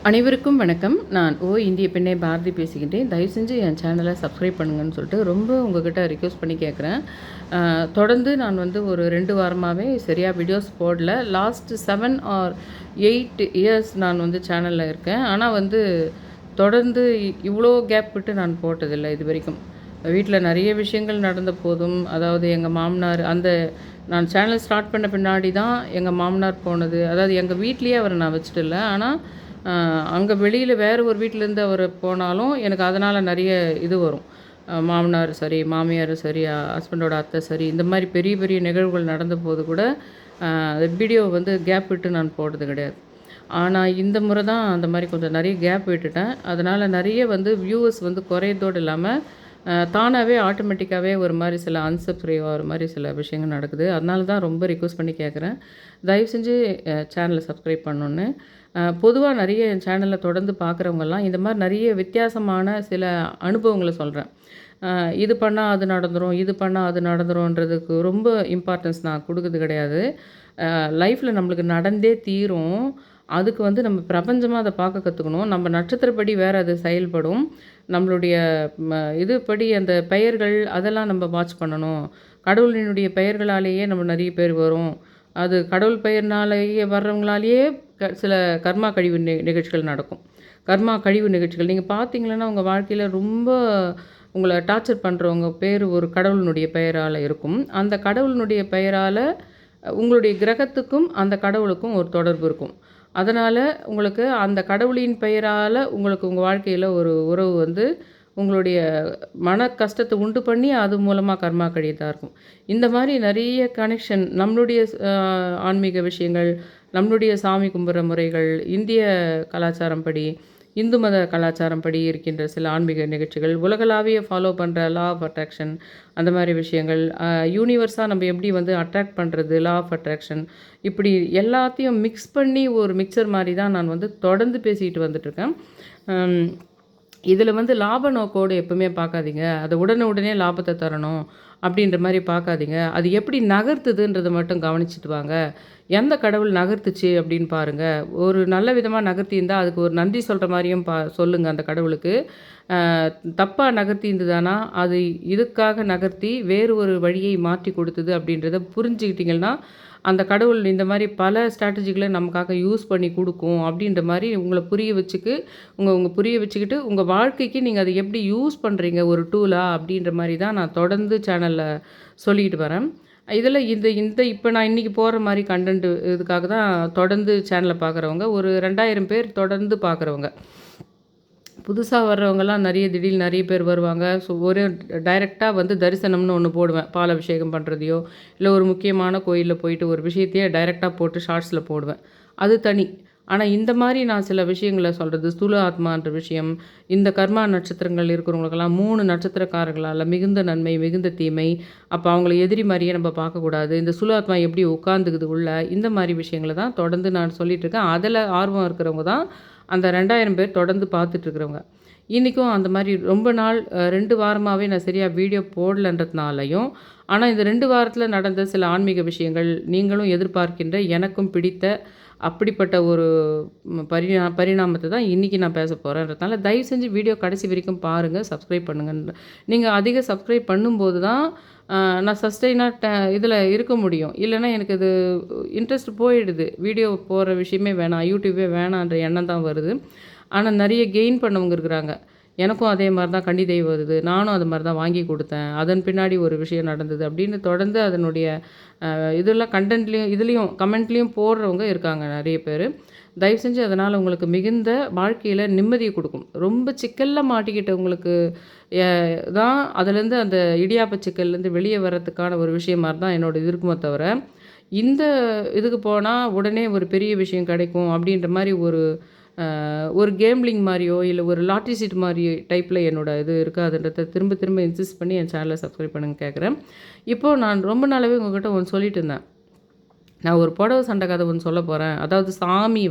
அனைவருக்கும் வணக்கம். நான் இந்திய பெண்ணே பாரதி பேசிக்கிட்டேன். தயவு செஞ்சு என் சேனலை சப்ஸ்கிரைப் பண்ணுங்கன்னு சொல்லிட்டு ரொம்ப உங்ககிட்ட ரிக்வெஸ்ட் பண்ணி கேட்குறேன். தொடர்ந்து நான் ஒரு 2 வாரமாகவே சரியா வீடியோஸ் போடல. லாஸ்ட் 7 ஆர் 8 இயர்ஸ் நான் சேனலில் இருக்கேன். ஆனால் தொடர்ந்து இவ்வளோ கேப் விட்டு நான் போட்டதில்லை இது வரைக்கும். வீட்டில் நிறைய விஷயங்கள் நடந்த போதும், அதாவது எங்கள் மாமனார் நான் சேனல் ஸ்டார்ட் பண்ண பின்னாடி தான் எங்கள் மாமனார் போனது. அதாவது எங்கள் வீட்லேயே அவரை நான் வச்சுட்டு இல்லை. ஆனால் அங்கே வெளியில் வேறு ஒரு வீட்டிலேருந்து அவர் போனாலும் எனக்கு அதனால் நிறைய இது வரும். மாமனார் சரி, மாமியார் சரி, ஹஸ்பண்டோட அத்தை சரி, இந்த மாதிரி பெரிய பெரிய நிகழ்வுகள் நடந்தபோது கூட வீடியோ கேப் விட்டு நான் போடுறது கிடையாது. ஆனால் இந்த முறை தான் அந்த மாதிரி கொஞ்சம் நிறைய கேப் விட்டுட்டேன். அதனால் நிறைய வியூவர்ஸ் குறையதோடு இல்லாமல் தானாகவே ஆட்டோமேட்டிக்காகவே ஒரு மாதிரி சில அன்சப்ஸ்கிரைப் ஆகிற மாதிரி சில விஷயங்கள் நடக்குது. அதனால தான் ரொம்ப ரிக்வெஸ்ட் பண்ணி கேட்குறேன். தயவு செஞ்சு சேனலை சப்ஸ்கிரைப் பண்ணணுன்னு. பொதுவாக நிறைய என் சேனலில் தொடர்ந்து பார்க்குறவங்கெல்லாம் இந்த மாதிரி நிறைய வித்தியாசமான சில அனுபவங்களை சொல்கிறேன். இது பண்ணால் அது நடந்துடும், இது பண்ணால் அது நடந்துரும்ன்றதுக்கு ரொம்ப இம்பார்ட்டன்ஸ் நான் கொடுக்குறது கிடையாது. லைஃப்பில் நம்மளுக்கு நடந்தே தீரும். அதுக்கு நம்ம பிரபஞ்சமாக அதை பார்க்க கற்றுக்கணும். நம்ம நட்சத்திரப்படி வேறு அது செயல்படும். நம்மளுடைய இதுபடி அந்த பெயர்கள் அதெல்லாம் நம்ம வாட்ச் பண்ணணும். கடவுளினுடைய பெயர்களாலேயே நம்ம நிறைய பேர் வரும். அது கடவுள் பெயர்னாலேயே வர்றவங்களாலேயே சில கர்மா கழிவு நிகழ்ச்சிகள் நடக்கும். கர்மா கழிவு நிகழ்ச்சிகள் நீங்கள் பார்த்தீங்கன்னா உங்கள் வாழ்க்கையில் ரொம்ப உங்களை டார்ச்சர் பண்ணுறவங்க பேர் ஒரு கடவுளினுடைய பெயரால் இருக்கும். அந்த கடவுளினுடைய பெயரால் உங்களுடைய கிரகத்துக்கும் அந்த கடவுளுக்கும் ஒரு தொடர்பு இருக்கும். அதனால் உங்களுக்கு அந்த கடவுளின் பெயரால் உங்களுக்கு உங்கள் வாழ்க்கையில் ஒரு உறவு உங்களுடைய மன கஷ்டத்தை உண்டு பண்ணி அது மூலமாக கர்மா கழியதாக இருக்கும். இந்த மாதிரி நிறைய கனெக்ஷன் நம்மளுடைய ஆன்மீக விஷயங்கள், நம்மளுடைய சாமி கும்பிட்ற முறைகள், இந்திய கலாச்சாரம் படி, இந்து மத கலாச்சாரம் படி இருக்கின்ற சில ஆன்மீக நிகழ்ச்சிகள், உலகளாவிய ஃபாலோ பண்ணுற லா ஆஃப் அட்ராக்ஷன், அந்த மாதிரி விஷயங்கள், யூனிவர்ஸாக நம்ம எப்படி அட்ராக்ட் பண்ணுறது, லா ஆஃப் அட்ராக்ஷன், இப்படி எல்லாத்தையும் மிக்ஸ் பண்ணி ஒரு மிக்சர் மாதிரி தான் நான் தொடர்ந்து பேசிக்கிட்டு வந்துட்டுருக்கேன். இதில் லாப நோக்கோடு எப்பவுமே பார்க்காதீங்க. அதை உடனே லாபத்தை தரணும் அப்படின்ற மாதிரி பார்க்காதீங்க. அது எப்படி நகர்த்துதுன்றதை மட்டும் கவனிச்சுட்டு வாங்க. எந்த கடவுள் நகர்த்துச்சு அப்படின்னு பாருங்கள். ஒரு நல்ல விதமாக நகர்த்தியிருந்தால் அதுக்கு ஒரு நன்றி சொல்கிற மாதிரியும் சொல்லுங்கள் அந்த கடவுளுக்கு. தப்பாக நகர்த்தி இருந்ததுன்னா அது இதுக்காக நகர்த்தி வேறு ஒரு வழியை மாற்றி கொடுத்தது அப்படின்றத புரிஞ்சுக்கிட்டிங்கன்னா அந்த கடவுள் இந்த மாதிரி பல ஸ்ட்ராட்டஜிகளை நமக்காக யூஸ் பண்ணி கொடுக்கும் அப்படின்ற மாதிரி உங்களை புரிய வச்சுக்கிட்டு உங்கள் வாழ்க்கைக்கு நீங்கள் அதை எப்படி யூஸ் பண்ணுறீங்க ஒரு டூலாக அப்படின்ற மாதிரி தான் நான் தொடர்ந்து சேனலில் சொல்லிக்கிட்டு வரேன். இதில் இப்போ நான் இன்றைக்கி போகிற மாதிரி கண்டென்ட் இதுக்காக தான் தொடர்ந்து சேனலை பார்க்குறவங்க ஒரு 2000 பேர் தொடர்ந்து பார்க்குறவங்க. புதுசாக வர்றவங்கலாம் திடீர்னு நிறைய பேர் வருவாங்க. ஸோ ஒரு டைரெக்டாக தரிசனம்னு ஒன்று போடுவேன். பால் அபிஷேகம் பண்ணுறதையோ இல்லை ஒரு முக்கியமான கோயிலில் போயிட்டு ஒரு விஷயத்தையே டைரெக்டாக போட்டு ஷார்ட்ஸில் போடுவேன். அது தனி. ஆனால் இந்த மாதிரி நான் சில விஷயங்களை சொல்கிறது, ஸ்தூல ஆத்மான்ற விஷயம், இந்த கர்மா நட்சத்திரங்கள் இருக்கிறவங்களுக்கெல்லாம் 3 நட்சத்திரக்காரர்களால் மிகுந்த நன்மை, மிகுந்த தீமை, அப்போ அவங்கள எதிரி மாதிரியே நம்ம பார்க்கக்கூடாது, இந்த ஸ்தூல ஆத்மா எப்படி உட்காந்துக்குது உள்ள, இந்த மாதிரி விஷயங்களை தான் தொடர்ந்து நான் சொல்லிகிட்ருக்கேன். அதில் ஆர்வம் இருக்கிறவங்க தான் அந்த 2000 பேர் தொடர்ந்து பார்த்துட்ருக்குறவங்க. இன்றைக்கும் அந்த மாதிரி ரொம்ப நாள் 2 வாரமாகவே நான் சரியாக வீடியோ போடலன்றதுனாலையும், ஆனால் இந்த 2 வாரத்தில் நடந்த சில ஆன்மீக விஷயங்கள் நீங்களும் எதிர்பார்க்கின்ற எனக்கும் பிடித்த அப்படிப்பட்ட ஒரு பரிணாமத்தை தான் இன்றைக்கி நான் பேச போகிறேன்றதுனால தயவு செஞ்சு வீடியோ கடைசி வரைக்கும் பாருங்கள், சப்ஸ்கிரைப் பண்ணுங்கள். நீங்கள் அதிக சப்ஸ்கிரைப் பண்ணும்போது தான் நான் சஸ்டெயினாக இதில் இருக்க முடியும். இல்லைன்னா எனக்கு இது இன்ட்ரெஸ்ட் போயிடுது. வீடியோ போகிற விஷயமே வேணாம், யூடியூபே வேணான்ற எண்ணம் தான் வருது. ஆனால் நிறைய கெயின் பண்ணவங்க இருக்கிறாங்க. எனக்கும் அதே மாதிரி தான் கன்னி தெய்வம் வருது, நானும் அது மாதிரி தான் வாங்கி கொடுத்தேன், அதன் பின்னாடி ஒரு விஷயம் நடந்தது அப்படின்னு தொடர்ந்து அதனுடைய இதெல்லாம் இதுலேயும் கமெண்ட்லேயும் போடுறவங்க இருக்காங்க நிறைய பேர். தயவு செஞ்சு அதனால் உங்களுக்கு மிகுந்த வாழ்க்கையில் நிம்மதியை கொடுக்கும். ரொம்ப சிக்கலில் மாட்டிக்கிட்டவங்களுக்கு தான் அதுலேருந்து அந்த இடியாப்ப சிக்கல்லேருந்து வெளியே வர்றதுக்கான ஒரு விஷயம் மாதிரி தான் என்னோடய இது இருக்குமே தவிர, இந்த இதுக்கு போனால் உடனே ஒரு பெரிய விஷயம் கிடைக்கும் அப்படின்ற மாதிரி ஒரு கேம்லிங் மாதிரியோ இல்லை ஒரு லாட்ரி சீட் மாதிரி டைப்பில் என்னோடய இது இருக்காதுன்றதை திரும்ப திரும்ப இன்சிஸ்ட் பண்ணி என் சேனலை சப்ஸ்கிரைப் பண்ணுங்க கேட்குறேன். இப்போது நான் ரொம்ப நாளாகவே உங்கள்கிட்ட ஒன்று சொல்லிட்டு இருந்தேன். நான் ஒரு புடவை சண்டை கதை ஒன்று சொல்ல போகிறேன். அதாவது சாமி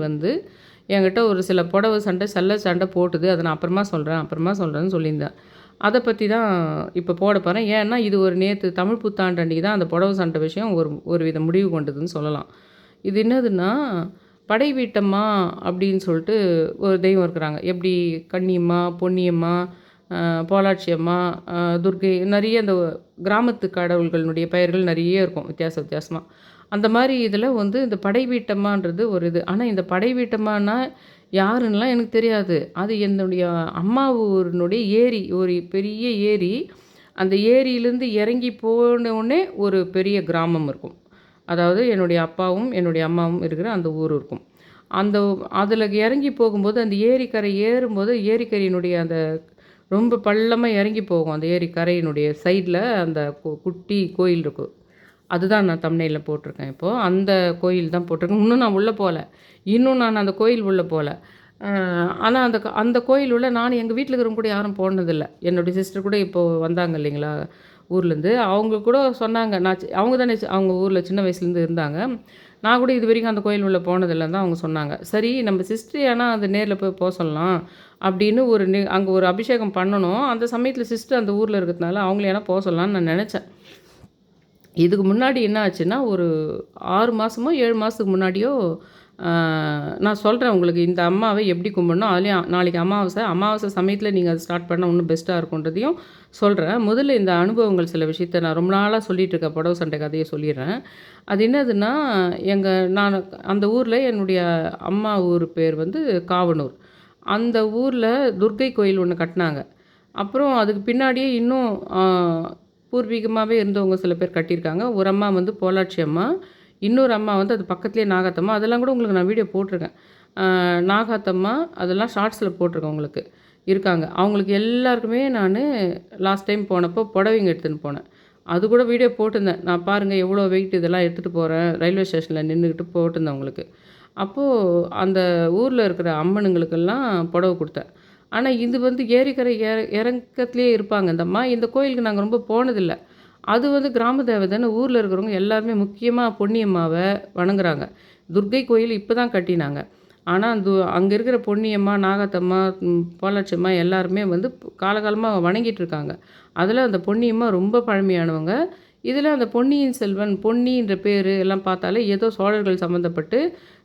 என்கிட்ட ஒரு சில புடவை சண்டை போட்டுது. அதை நான் அப்புறமா சொல்கிறேன்னு சொல்லியிருந்தேன். அதை பற்றி தான் இப்போ போட போகிறேன். ஏன்னா இது ஒரு நேற்று தமிழ் புத்தாண்டு அன்றைக்கி தான் அந்த புடவை சண்டை விஷயம் ஒரு வித முடிவு கொண்டதுன்னு சொல்லலாம். இது என்னதுன்னா, படை வீட்டம்மா அப்படின்னு சொல்லிட்டு ஒரு தெய்வம் இருக்கிறாங்க. எப்படி கன்னியம்மா, பொன்னியம்மா, போலாட்சி அம்மா, துர்க்கை நெறைய அந்த கிராமத்து கடவுள்களுடைய பெயர்கள் நெறைய இருக்கும் வித்தியாசமா. அந்த மாரி இதில வந்து இந்த படை வீட்டம்மான்றது ஒரு இது. ஆனா இந்த படை வீட்டம்மான்னா யாருன்னுலாம் எனக்கு தெரியாது. அது என்னுடைய அம்மா ஊரினுடைய ஏரி. ஒரு பெரிய ஏரி. அந்த ஏரியிலேருந்து இறங்கி போனோனே ஒரு பெரிய கிராமம் இருக்கும். அதாவது என்னுடைய அப்பாவும், என்னுடைய அம்மாவும் இருக்கிற அந்த ஊர் இருக்கும். அந்த அதில இறங்கி போகும்போது, அந்த ஏரிக்கரை ஏறும்போது, ஏரிக்கரையினுடைய அந்த ரொம்ப பள்ளமா இறங்கி போகும். அந்த ஏரிக்கரையினுடைய சைட்ல அந்த குட்டி கோயில் இருக்கும். அதுதான் நான் தம்ப்நெயில்ல போட்டிருக்கேன் இப்போ. அந்த கோயில் தான் போட்டிருக்கேன். இன்னும் நான் உள்ள போல. இன்னும் நான் அந்த கோயில் உள்ள போல. அ ஆனா அந்த அந்த கோயில் உள்ள நானும் எங்க வீட்ல இருக்கிறவங்க கூட யாரும் போனதில்ல. என்னுடைய சிஸ்டர் கூட இப்போ வந்தாங்க இல்லைங்களா, ஊர்லேருந்து. அவங்க கூட சொன்னாங்க. நான் அவங்க தானே அவங்க ஊர்ல சின்ன வயசுலேருந்து இருந்தாங்க. நான் கூட இதுவரைக்கும் அந்த கோயில் உள்ள போனதில்லன்னு தான் அவங்க சொன்னாங்க. சரி நம்ம சிஸ்டர் ஏன்னா அது நேர்ல போய் சொல்லலாம் அப்படின்னு ஒரு அங்க ஒரு அபிஷேகம் பண்ணணும். அந்த சமயத்தில சிஸ்டர் அந்த ஊர்ல இருக்கிறதுனால அவங்கள ஏன்னா சொல்லலான்னு நான் நெனச்சேன். இதுக்கு முன்னாடி என்ன ஆச்சுன்னா, ஒரு 6 மாசமோ, 7 மாசத்துக்கு முன்னாடியோ, அ நான் சொல்றேன் உங்களுக்கு இந்த அம்மாவ எப்படி கும்பிடணும். அதுலயும் நாளைக்கு அமாவாசை. அமாவாசை சமயத்தில நீங்க அத ஸ்டார்ட் பண்ணா இன்னும் பெஸ்ட்டா இருக்குன்றதையும் சொல்றேன். முதல்ல இந்த அனுபவங்கள் சில விஷயத்த நான் ரொம்ப நாளா சொல்லிட்டு இருக்க புடவ சண்டை கதைய சொல்லிர்றேன். அது என்னதுன்னா, எங்க நான் அந்த ஊர்ல என்னுடைய அம்மா ஊர் பேர் வந்து காவனூர். அந்த ஊர்ல துர்க்கை கோயில் ஒண்ணு கட்டுனாங்க. அப்புறம் அதுக்கு பின்னாடியே இன்னும் பூர்வீகமாவே இருந்தவங்க சில பேர் கட்டியிருக்காங்க. ஒரு அம்மா வந்து போலாட்சி அம்மா, இன்னொரு அம்மா வந்து அது பக்கத்திலேயே நாகாத்தம்மா. அதெல்லாம் கூட உங்களுக்கு நான் வீடியோ போட்டிருக்கேன். நாகாத்தம்மா அதெல்லாம் ஷார்ட்ஸில போட்டிருக்கேன் உங்களுக்கு. இருக்காங்க. அவங்களுக்கு எல்லாருக்குமே நானு லாஸ்ட் டைம் போனப்போ புடவைங்க எடுத்துன்னு போனேன். அது கூட வீடியோ போட்டிருந்தேன். நான் பாருங்க எவ்வளோ வெயிட் இதெல்லாம் எடுத்துகிட்டு போறேன். ரயில்வே ஸ்டேஷன்ல நின்னுக்கிட்டு போட்டிருந்தேன் உங்களுக்கு. அப்போது அந்த ஊர்ல இருக்கிற அம்மனுங்களுக்கெல்லாம் புடவ குடுத்தேன். ஆனா, இது வந்து ஏரிக்கரை இறக்கத்திலேயே இருப்பாங்க இந்த அம்மா. இந்த கோயிலுக்கு நாங்க ரொம்ப போனதில்ல. அது வந்து கிராம தேவதைன்னு ஊர்ல இருக்கிறவங்க எல்லாருமே முக்கியமா பொன்னியம்மாவ வணங்குறாங்க. துர்க்கை கோயில் இப்ப தான் கட்டினாங்க. ஆனா, அங்க இருக்கிற பொன்னியம்மா, நாகத்தம்மா, போலாட்சியம்மா எல்லாருமே வந்து காலகாலமா வணங்கிட்டு இருக்காங்க. அதில அந்த பொன்னியம்மா ரொம்ப பழமையானவங்க. இதில அந்த பொன்னியின் செல்வன், பொன்னின்ற பேரு எல்லாம் பார்த்தாலே ஏதோ சோழர்கள் சம்மந்தப்பட்டு,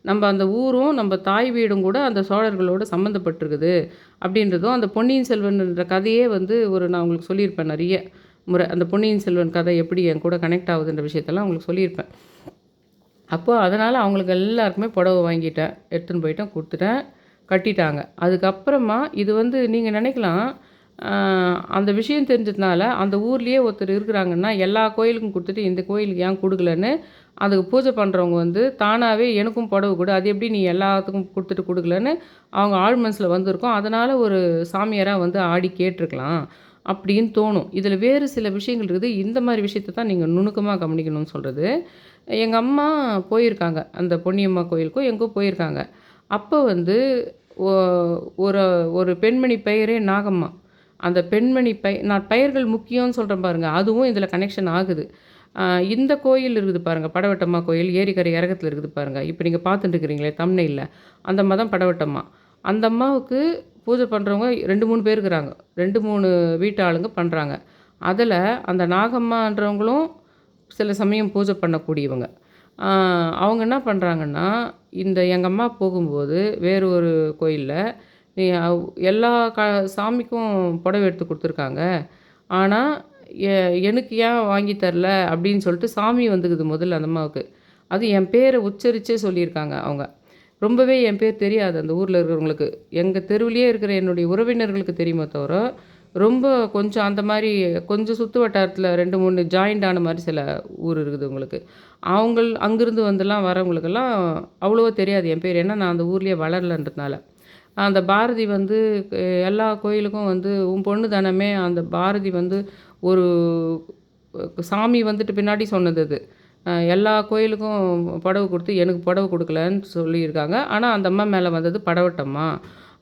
நம்ம அந்த ஊரும், நம்ம தாய் வீடும் கூட அந்த சோழர்களோட சம்மந்தப்பட்டிருக்குது. அப்படின்றதும், அந்த பொன்னியின் செல்வன்ன்ற கதையே வந்து நான் உங்களுக்கு சொல்லியிருப்பேன் நெறைய முறை. அந்த பொன்னியின் செல்வன் கதை எப்படி என் கூட கனெக்ட் ஆகுதுன்ற விஷயத்தெல்லாம் உங்களுக்கு சொல்லியிருப்பேன். அப்போ அதனால அவங்களுக்கு எல்லாருக்குமே புடவ வாங்கிட்டேன். எடுத்துன்னு போயிட்டேன், குடுத்துட்டேன். கட்டிட்டாங்க. அதுக்கப்புறமா இது வந்து நீங்க நினைக்கலாம், அ அந்த விஷயம் தெரிஞ்சதுனால, அந்த ஊர்லயே ஒருத்தர் இருக்கிறாங்கன்னா, எல்லா கோயிலுக்கும் குடுத்துட்டு, இந்த கோயிலுக்கு ஏன் குடுக்கலன்னு, அதுக்கு பூஜை பண்ணுறவங்க வந்து தானாவே எனக்கும் புடவ குடு. அது எப்படி நீ எல்லாத்துக்கும் குடுத்துட்டு குடுக்கலன்னு, அவங்க ஆழ் மனசுல வந்திருக்கும். அதனால ஒரு சாமியாரா வந்து ஆடி கேட்டுருக்கலாம். அப்படின்னு தோணும். இதில வேறு சில விஷயங்கள் இருக்குது. இந்த மாரி விஷயத்த தான் நீங்க நுணுக்கமா கவனிக்கணும்னு சொல்றது. எங்க அம்மா போயிருக்காங்க. அந்த பொன்னியம்மா கோயிலுக்கோ எங்கோ போயிருக்காங்க. அப்போ வந்து ஒ ஒரு ஒரு பெண்மணி பெயரே நாகம்மா. அந்த பெண்மணி நான் பெயர்கள் முக்கியம்னு சொல்றேன் பாருங்க. அதுவும் இதில கனெக்ஷன் ஆகுது. அ இந்த கோயில் இருக்குது பாருங்க. படவட்டம்மா கோயில் ஏரிக்கரை இறக்கத்தில இருக்குது பாருங்க. இப்ப நீங்க பார்த்துட்டு இருக்கிறீங்களே தம்ப்நெயில்ல. அந்த அம்மா தான் படவட்டம்மா. அந்த அம்மாவுக்கு பூஜை பண்றவங்க 2, 3 பேர் இருக்கிறாங்க. 2, 3 வீட்டு ஆளுங்க பண்றாங்க. அதில அந்த நாகம்மான்றவங்களும் சில சமயம் பூஜை பண்ணக்கூடியவங்க. ஆ அவங்க என்ன பண்ணுறாங்கன்னா, இந்த எங்க அம்மா போகும்போது வேறு ஒரு கோயில்ல எ எல்லா சாமிக்கும் புடவ எடுத்து குடுத்துருக்காங்க. ஆனா, எ எனக்கு ஏன் வாங்கி தரல அப்படின்னு சொல்லிட்டு சாமி வந்துக்குது முதல்ல அந்த அம்மாவுக்கு. அது என் பேர உச்சரிச்சே சொல்லியிருக்காங்க அவங்க. ரொம்பவே என் பேர் தெரியாது அந்த ஊர்ல இருக்கிறவங்களுக்கு. எங்க தெருவிலேயே இருக்கிற என்னுடைய உறவினர்களுக்கு தெரியுமே தவிர, ரொம்ப கொஞ்சம் அந்த மாரி கொஞ்சம் சுத்து வட்டாரத்தில 2, 3 ஜாயிண்ட் ஆன மாரி சில ஊர் இருக்குது உங்களுக்கு. அங்கிருந்து வந்துலாம் வரவங்களுக்கெல்லாம் அவ்வளவா தெரியாது என் பேர். ஏன்னா நான் அந்த ஊர்லயே வளரலன்றதுனால. அந்த பாரதி வந்து எல்லா கோயிலுக்கும் வந்து உன் பொண்ணு தானமே அந்த பாரதி வந்து ஒரு சாமி வந்துட்டு பின்னாடி சொன்னது அது. எல்லா கோயிலுக்கும் புடவ குடுத்து, எனக்கு புடவ குடுக்கலன்னு சொல்லியிருக்காங்க. ஆனா, அந்த அம்மா மேல வந்தது படவட்டம்மா.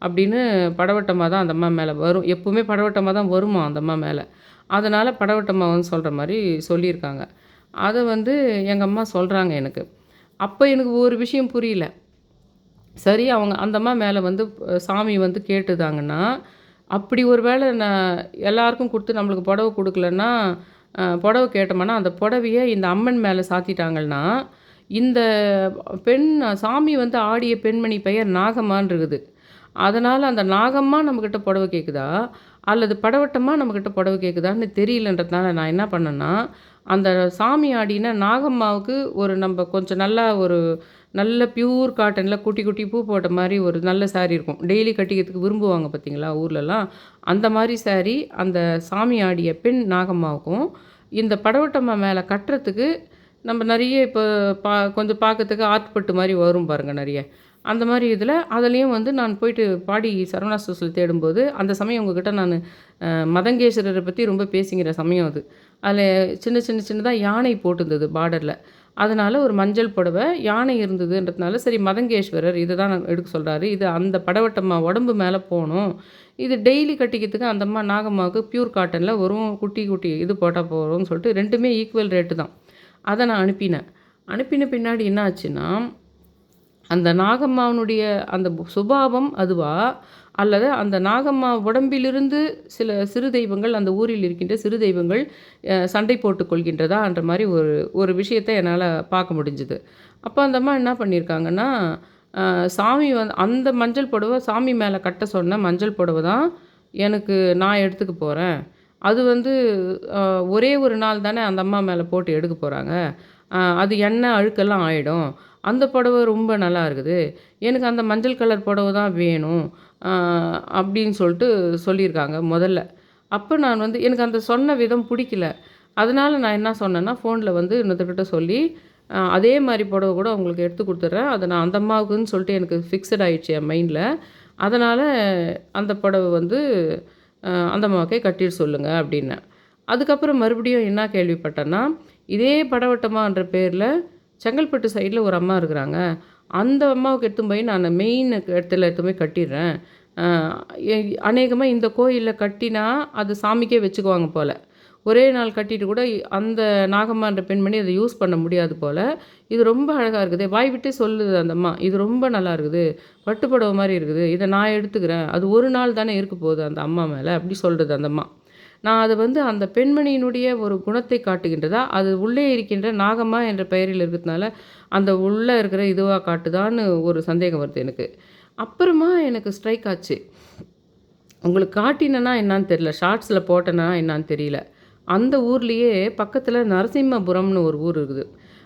அப்படின்னு படவட்டம்மா தான் அந்த அம்மா மேல வரும். எப்பவுமே படவட்டம்மா தான் வருமாம் அந்த அம்மா மேல. அதனால படவட்டம்மான்னு சொல்ற மாரி சொல்லியிருக்காங்க. அத வந்து எங்க அம்மா சொல்றாங்க எனக்கு. அப்ப எனக்கு ஒரு விஷயம் புரியல. சரி அவங்க அந்த அம்மா மேல வந்து சாமி வந்து கேட்டுதாங்கன்னா, அப்படி ஒரு வேள நான் எல்லாருக்கும் குடுத்து நம்மளுக்கு புடவ குடுக்கலன்னா, புடவ கேட்டோம்னா, அந்த புடவைய இந்த அம்மன் மேல சாத்திட்டாங்கன்னா, இந்த பெண் சாமி வந்து ஆடிய பெண்மணி பெயர் நாகம்மான்னு இருக்குது. அதனால அந்த நாகம்மா நம்மக்கிட்ட புடவ கேட்குதா? அல்லது படவட்டமா நம்மக்கிட்ட புடவ கேட்குதான்னு தெரியலன்றதுனால நான் என்ன பண்ணேன்னா, அந்த சாமி ஆடின நாகம்மாவுக்கு ஒரு நம்ப கொஞ்சம் நல்லா ஒரு நல்ல பியூர் காட்டன்ல குட்டி குட்டி பூ போட்ட மாரி ஒரு நல்ல சாரி இருக்கும். டெய்லி கட்டிக்கிறதுக்கு விரும்புவாங்க பார்த்தீங்களா, ஊர்லலாம். அந்த மாரி சாரி அந்த சாமி ஆடிய பெண் நாகம்மாவுக்கும், இந்த படவட்டம்மா மேல கட்டுறதுக்கு நம்ம நெறைய இப்போ கொஞ்சம் பார்க்கறதுக்கு ஆர்ட் பட்டு மாரி வரும் பாருங்க நெறைய. அந்த மாரி இதில அதுலயும் வந்து நான் போயிட்டு பாடி சரவணா ஸ்டோர்ஸ்ல தேடும்போது, அந்த சமயம் உங்ககிட்ட நானு மதங்கேஸ்வரர பத்தி ரொம்ப பேசிக்கிற சமயம் அது. அதில சின்னதா யானை போட்டிருந்தது பார்டர்ல. அதனால ஒரு மஞ்சள் புடவ, யானை இருந்ததுன்றதுனால, சரி மதங்கேஸ்வரர் இத தான் எடுக்க சொல்றாரு. இது அந்த படவட்டம்மா உடம்பு மேல போணும். இது டெய்லி கட்டிக்கிறதுக்கு அந்த அம்மா நாகம்மாவுக்கு பியூர் காட்டன்ல வெறும் குட்டி குட்டி இது போட்டா போதும்னு சொல்லிட்டு 2மே ஈக்குவல் ரேட்டு தான். அத நான் அனுப்பினேன். அனுப்பின பின்னாடி என்ன ஆச்சுன்னா, அந்த நாகம்மாவனுடைய அந்த சுபாவம் அதுவா? அல்லது அந்த நாகம்மா உடம்பிலிருந்து சில சிறு தெய்வங்கள் அந்த ஊரில் இருக்கின்ற சிறு தெய்வங்கள் சண்டை போட்டுக் கொள்கின்றதா? என்ற மாரி ஒரு ஒரு விஷயத்த என்னால பார்க்க முடிஞ்சது. அப்ப அந்த அம்மா என்ன பண்ணியிருக்காங்கன்னா, சாமி அந்த மஞ்சள் புடவ சாமி மேல கட்ட சொன்ன மஞ்சள் புடவ தான் எனக்கு நான் எடுத்துக்க போறேன். அது வந்து அ ஒரே ஒரு நாள் தானே அந்த அம்மா மேல போட்டு எடுக்க போறாங்க. அது எண்ணெய் அழுக்கெல்லாம் ஆயிடும். அந்த புடவ ரொம்ப நல்லா இருக்குது. எனக்கு அந்த மஞ்சள் கலர் புடவ தான் வேணும். அ அப்படின்னு சொல்லிட்டு சொல்லியிருக்காங்க முதல்ல. அப்ப நான் வந்து எனக்கு அந்த சொன்ன விதம் புடிக்கல. அதனால நான் என்ன சொன்னேன்னா, ஃபோன்ல வந்து இன்னொருத்தர்கிட்ட சொல்லி, அதே மாரி புடவ கூட உங்களுக்கு எடுத்து குடுத்துடுறேன். அத நான் அந்த அம்மாவுக்குன்னு சொல்லிட்டு எனக்கு ஃபிக்ஸட் ஆயிடுச்சு என் மைண்ட்ல. அதனால அந்த புடவ வந்து அந்த அம்மாவுக்கே கட்டிட சொல்லுங்க அப்படின்னேன். அதுக்கப்புறம் மறுபடியும் என்ன கேள்விப்பட்டேன்னா, இதே படவட்டமான்ற பேர்ல செங்கல்பட்டு சைடுல ஒரு அம்மா இருக்கிறாங்க. அந்த அம்மாவுக்கு எடுத்துன்னு போய் நான் மெயின் இடத்துல எடுத்துன்னு போய் கட்டிடுறேன். அ எ அநேகமா இந்த கோயில்ல கட்டினா, அது சாமிக்கே வச்சுக்குவாங்க போல. ஒரே நாள் கட்டிட்டு கூட அந்த நாகம்மான்ற பெண்மணி அத யூஸ் பண்ண முடியாது போல. இது ரொம்ப அழகா இருக்குதே! வாய் விட்டே சொல்லுது அந்த அம்மா. இது ரொம்ப நல்லா இருக்குது. பட்டு புடவ மாரி இருக்குது. இத நான் எடுத்துக்கிறேன். அது ஒரு நாள் தானே இருக்க போகுது அந்த அம்மா மேல. அப்படி சொல்றது அந்த அம்மா. நான் அது வந்து அந்த பெண்மணியினுடைய ஒரு குணத்தை காட்டுகின்றதா? அது உள்ளே இருக்கின்ற நாகம்மா என்ற பெயரில் இருக்கிறதுனால, அந்த உள்ள இருக்கிற இதுவா காட்டுதான்னு ஒரு சந்தேகம் வருது எனக்கு. அப்புறமா எனக்கு ஸ்ட்ரைக் ஆச்சு. உங்களுக்கு காட்டினேனா என்னான்னு தெரியல. ஷார்ட்ஸ்ல போட்டேனா என்னான்னு தெரியல. அந்த ஊர்லயே பக்கத்துல நரசிம்மபுரம்னு ஒரு ஊர் இருக்குது.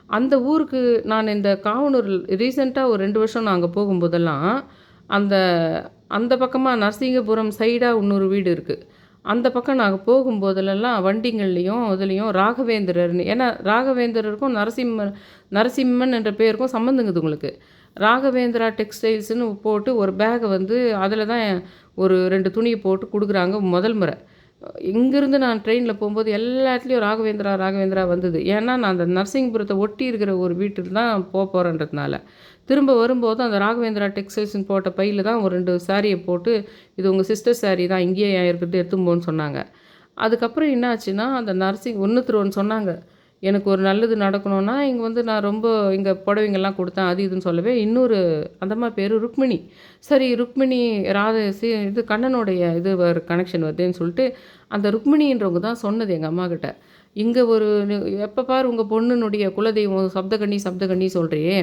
அந்த ஊருக்கு நான் இந்த காவனூர் ரீசென்ட்டா ஒரு 2 வருஷம் நான் அங்க போகும்போதெல்லாம், அந்த அந்த பக்கமா நரசிங்கபுரம் சைடா இன்னொரு வீடு இருக்கு. அந்த பக்கம் நாங்க போகும்போதெல்லாம் வண்டிங்கள்லயும், இதுலயும் ராகவேந்திரர்ன்னு ஏன்னா ராகவேந்திரருக்கும் நரசிம்மன் என்ற பெயருக்கும் சம்மந்தங்குது உங்களுக்கு. ராகவேந்திரா டெக்ஸ்டைல்ஸ்ன்னு போட்டு ஒரு பேக்க வந்து அதில தான் ஒரு 2 துணிய போட்டு குடுக்குறாங்க முதல் முறை. இங்கேருந்து நான் ட்ரெயின்ல போம்போது எல்லா இடத்துலயும் ராகவேந்திரா வந்தது. ஏன்னா, நான் அந்த நரசிங்கபுரத்த ஒட்டி இருக்கிற ஒரு வீட்டுக்கு தான் போறேன்றதுனால. திரும்ப வரும்போது அந்த ராகவேந்திரா டெக்ஸ்டைல்ஸ்ன்னு போட்ட பையில தான் ஒரு 2 சாரிய போட்டு, "இது உங்க சிஸ்டர் சாரி தான். இங்கேயே ஏன் இருக்கட்டும் எடுத்துன்னு போன்னு" சொன்னாங்க. அதுக்கப்புறம் என்ன ஆச்சுன்னா, அந்த இன்னொருத்தர் ஒண்ணு சொன்னாங்க. எனக்கு ஒரு நல்லது நடக்கணும்னா, இங்க வந்து நான் ரொம்ப இங்க புடவைங்கலாம் குடுத்தேன். அது இதுன்னு சொல்லவே, இன்னொரு அந்த அம்மா பேரு ருக்மிணி. சரி ருக்மிணி ராத இது கண்ணனுடைய இது கனெக்ஷன் வருதேன்னு சொல்லிட்டு, அந்த ருக்மிணின்றவங்க தான் சொன்னது எங்க அம்மாகிட்ட. இங்க ஒரு எப்ப பாரு உங்க பொண்ணுனுடைய குலதெய்வம் சப்தகன்னி சொல்றியே,